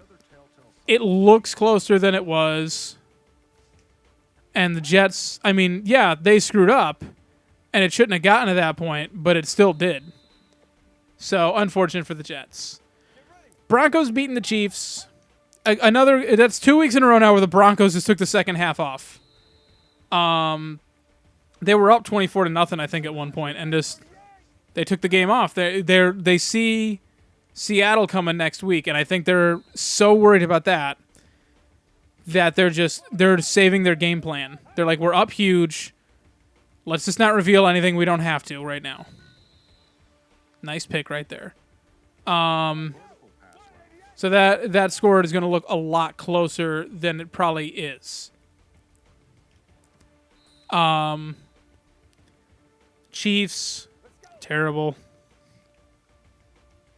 looks closer than it was. And the Jets, they screwed up, and it shouldn't have gotten to that point, but it still did. So unfortunate for the Jets. Broncos beating the Chiefs. That's 2 weeks in a row now where the Broncos just took the second half off. They were up 24-0, I think, at one point, and they took the game off. They see Seattle coming next week, and I think they're so worried about that they're saving their game plan. They're like, we're up huge. Let's just not reveal anything we don't have to right now. Nice pick right there. So that score is going to look a lot closer than it probably is. Chiefs, terrible.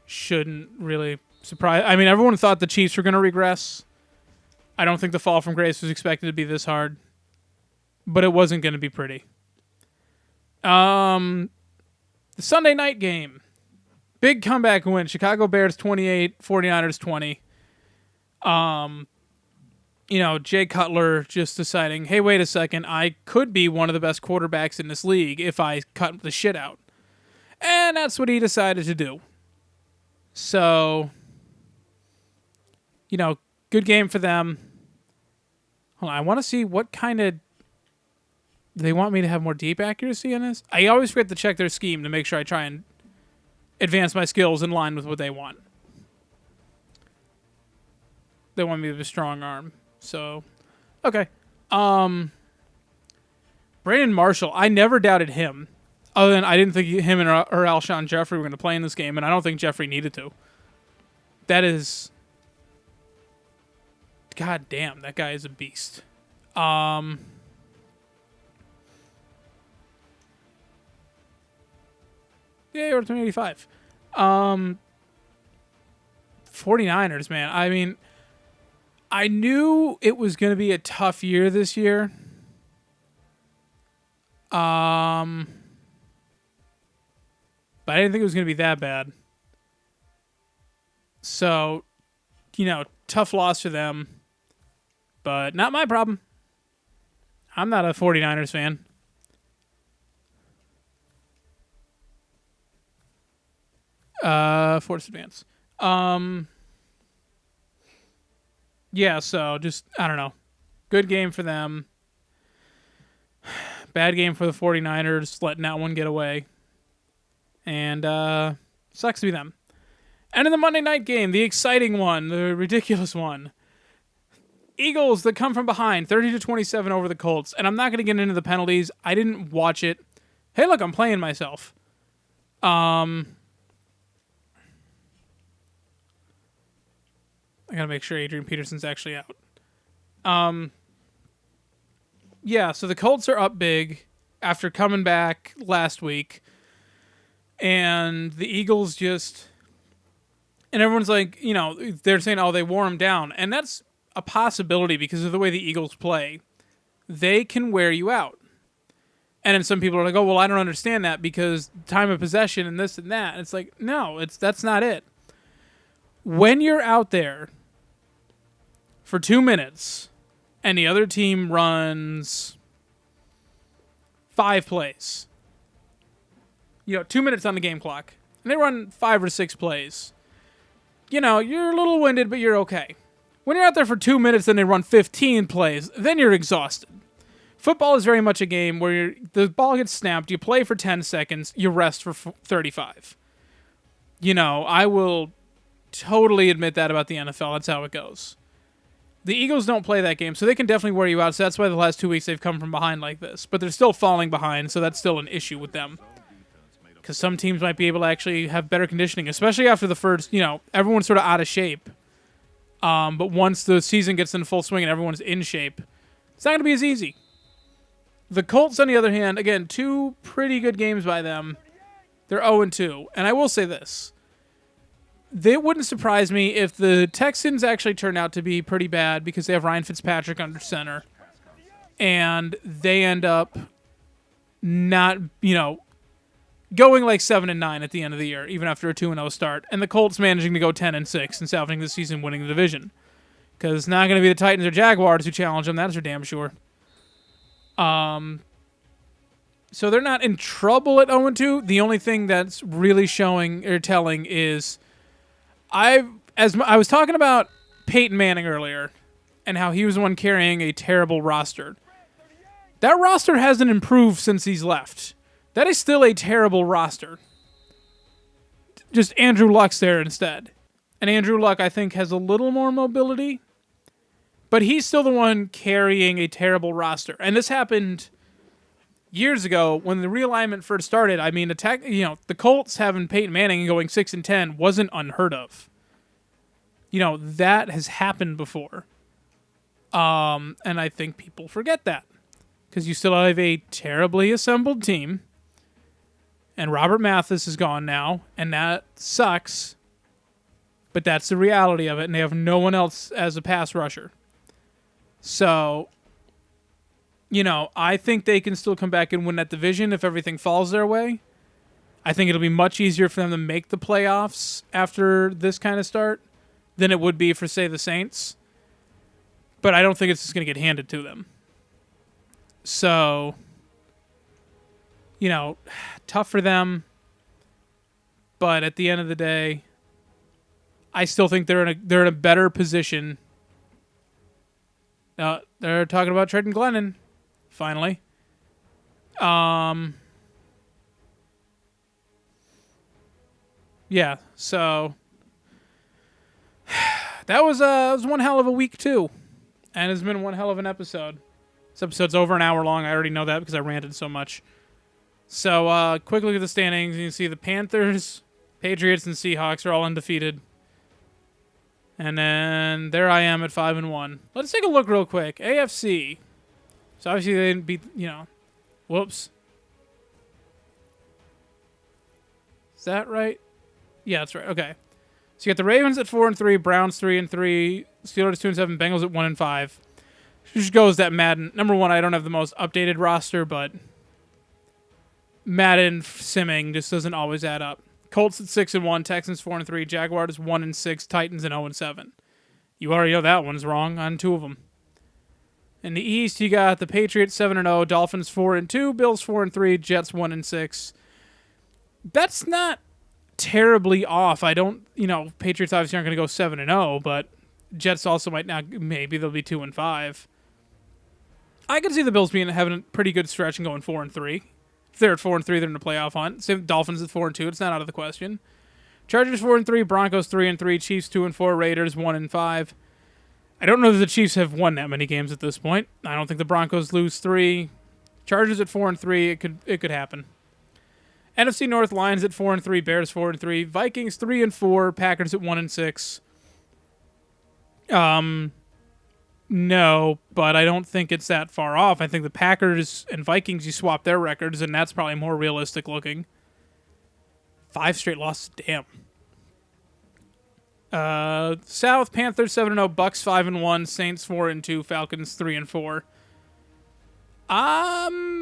Shouldn't really surprise. Everyone thought the Chiefs were going to regress. I don't think the fall from grace was expected to be this hard, but it wasn't going to be pretty. The Sunday night game. Big comeback win. Chicago Bears 28, 49ers 20. Jay Cutler just deciding, hey, wait a second, I could be one of the best quarterbacks in this league if I cut the shit out. And that's what he decided to do. So, good game for them. Hold on, I want to see what kind of... Do they want me to have more deep accuracy on this? I always forget to check their scheme to make sure I try and advance my skills in line with what they want. They want me to have a strong arm. So, okay. Brandon Marshall, I never doubted him. Other than I didn't think him or Alshon Jeffrey were going to play in this game, and I don't think Jeffrey needed to. That is... God damn, that guy is a beast. Yeah, you're 2085. 49ers, man. I knew it was going to be a tough year this year. But I didn't think it was going to be that bad. So, tough loss for them. But not my problem. I'm not a 49ers fan. Force advance. Yeah, so just, I don't know. Good game for them. Bad game for the 49ers, letting that one get away. And sucks to be them. And in the Monday night game, the exciting one, the ridiculous one. Eagles that come from behind, 30-27 over the Colts. And I'm not going to get into the penalties. I didn't watch it. Hey, look, I'm playing myself. I got to make sure Adrian Peterson's actually out. Yeah, so the Colts are up big after coming back last week. And the Eagles just... And everyone's like, they're saying, oh, they wore them down. And that's a possibility because of the way the Eagles play. They can wear you out. And then some people are like, oh, well, I don't understand that because time of possession and this and that. And it's like, no, that's not it. When you're out there for 2 minutes and the other team runs 5 plays, 2 minutes on the game clock, and they run 5 or 6 plays, you're a little winded, but you're okay. When you're out there for 2 minutes and they run 15 plays, then you're exhausted. Football is very much a game where the ball gets snapped, you play for 10 seconds, you rest for 35. I will totally admit that about the NFL. That's how it goes. The Eagles don't play that game, so they can definitely wear you out. So that's why the last 2 weeks they've come from behind like this. But they're still falling behind, so that's still an issue with them. Because some teams might be able to actually have better conditioning, especially after the first, everyone's sort of out of shape. But once the season gets in full swing and everyone's in shape, it's not going to be as easy. The Colts, on the other hand, again, 2 pretty good games by them. They're 0-2. And I will say this. It wouldn't surprise me if the Texans actually turn out to be pretty bad because they have Ryan Fitzpatrick under center. And they end up not, going like 7-9 at the end of the year, even after a 2-0 start. And the Colts managing to go 10-6 and salvaging the season, winning the division. Because it's not going to be the Titans or Jaguars who challenge them. That's for damn sure. So they're not in trouble at 0-2. The only thing that's really showing or telling is I was talking about Peyton Manning earlier and how he was the one carrying a terrible roster. That roster hasn't improved since he's left. That is still a terrible roster. Just Andrew Luck's there instead. And Andrew Luck, I think, has a little more mobility. But he's still the one carrying a terrible roster. And this happened years ago when the realignment first started. I mean, the Colts having Peyton Manning and going 6-10 wasn't unheard of. That has happened before. And I think people forget that. Because you still have a terribly assembled team. And Robert Mathis is gone now. And that sucks. But that's the reality of it. And they have no one else as a pass rusher. So, I think they can still come back and win that division if everything falls their way. I think it'll be much easier for them to make the playoffs after this kind of start than it would be for, say, the Saints. But I don't think it's just going to get handed to them. So, tough for them. But at the end of the day, I still think they're in a better position. They're talking about trading Glennon, finally. Yeah, so that was one hell of a week too, and it's been one hell of an episode. This episode's over an hour long. I already know that because I ranted so much. So quick look at the standings. You can see the Panthers, Patriots, and Seahawks are all undefeated. And then there I am at 5-1. Let's take a look real quick. AFC. So obviously they didn't beat, whoops. Is that right? Yeah, that's right. Okay. So you got the Ravens at 4-3, Browns 3-3, Steelers 2-7, Bengals at 1-5. Just goes that Madden. Number one, I don't have the most updated roster, but Madden simming just doesn't always add up. Colts at 6-1, Texans 4-3, Jaguars 1-6, Titans at 0-7. You already know that one's wrong on 2 of them. In the East, you got the Patriots 7-0, Dolphins 4-2, Bills 4-3, Jets 1-6. That's not terribly off. I don't, Patriots obviously aren't going to go 7-0, but Jets also might not. Maybe they'll be 2-5. I can see the Bills having a pretty good stretch and going 4-3. If they're at 4-3, they're in the playoff hunt. Same Dolphins at 4-2. It's not out of the question. Chargers 4-3, Broncos 3-3, Chiefs 2-4, Raiders 1-5. I don't know that the Chiefs have won that many games at this point. I don't think the Broncos lose 3. Chargers at 4-3. It could happen. NFC North, Lions at 4-3, Bears 4-3, Vikings 3-4, Packers at 1-6. No, but I don't think it's that far off. I think the Packers and Vikings, you swap their records, and that's probably more realistic looking. 5 straight losses, damn. South, Panthers 7-0, Bucks 5-1, Saints 4-2, Falcons 3-4. I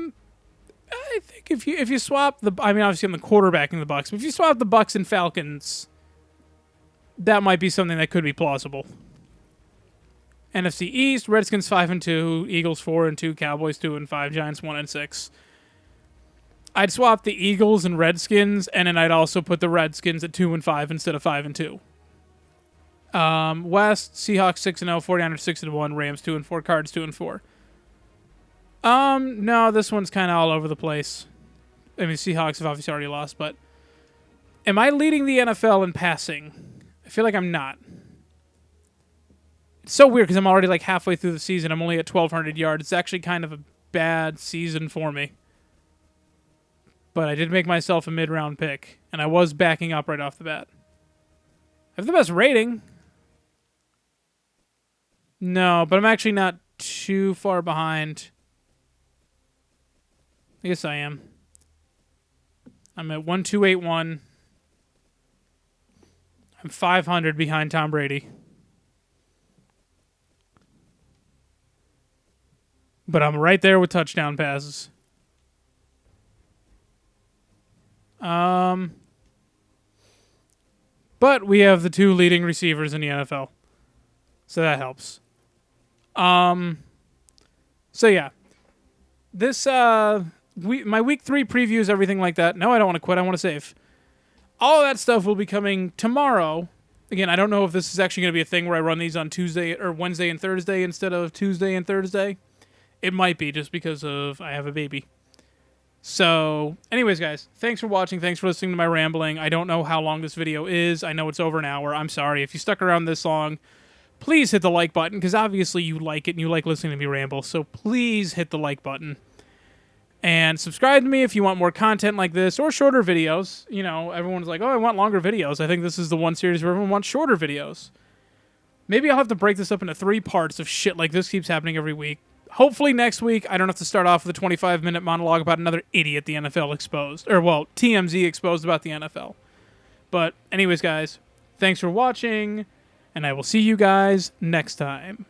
think if you swap obviously I'm the quarterbacking the Bucks, but if you swap the Bucks and Falcons, that might be something that could be plausible. NFC East, Redskins 5-2, Eagles 4-2, Cowboys 2-5, Giants 1-6. I'd swap the Eagles and Redskins, and then I'd also put the Redskins at 2-5 instead of 5-2. West, Seahawks 6-0, 49ers 6-1, Rams 2-4, Cards 2-4. No, this one's kind of all over the place. I mean, Seahawks have obviously already lost, but am I leading the NFL in passing? I feel like I'm not. It's so weird because I'm already like halfway through the season. I'm only at 1,200 yards. It's actually kind of a bad season for me. But I did make myself a mid-round pick, and I was backing up right off the bat. I have the best rating. No, but I'm actually not too far behind. I guess I am. I'm at 1,281. I'm 500 behind Tom Brady. But I'm right there with touchdown passes. But we have the two leading receivers in the NFL. So that helps. So yeah. This my week 3 previews, everything like that. No, I don't want to quit. I want to save. All of that stuff will be coming tomorrow. Again, I don't know if this is actually going to be a thing where I run these on Tuesday or Wednesday and Thursday instead of Tuesday and Thursday. It might be just because of I have a baby. So, anyways, guys, thanks for watching. Thanks for listening to my rambling. I don't know how long this video is. I know it's over an hour. I'm sorry. If you stuck around this long, please hit the like button, because obviously you like it and you like listening to me ramble. So please hit the like button. And subscribe to me if you want more content like this or shorter videos. You know, everyone's like, oh, I want longer videos. I think this is the one series where everyone wants shorter videos. Maybe I'll have to break this up into 3 parts if shit like this keeps happening every week. Hopefully next week I don't have to start off with a 25-minute monologue about another idiot the NFL exposed. Or, well, TMZ exposed about the NFL. But anyways, guys, thanks for watching, and I will see you guys next time.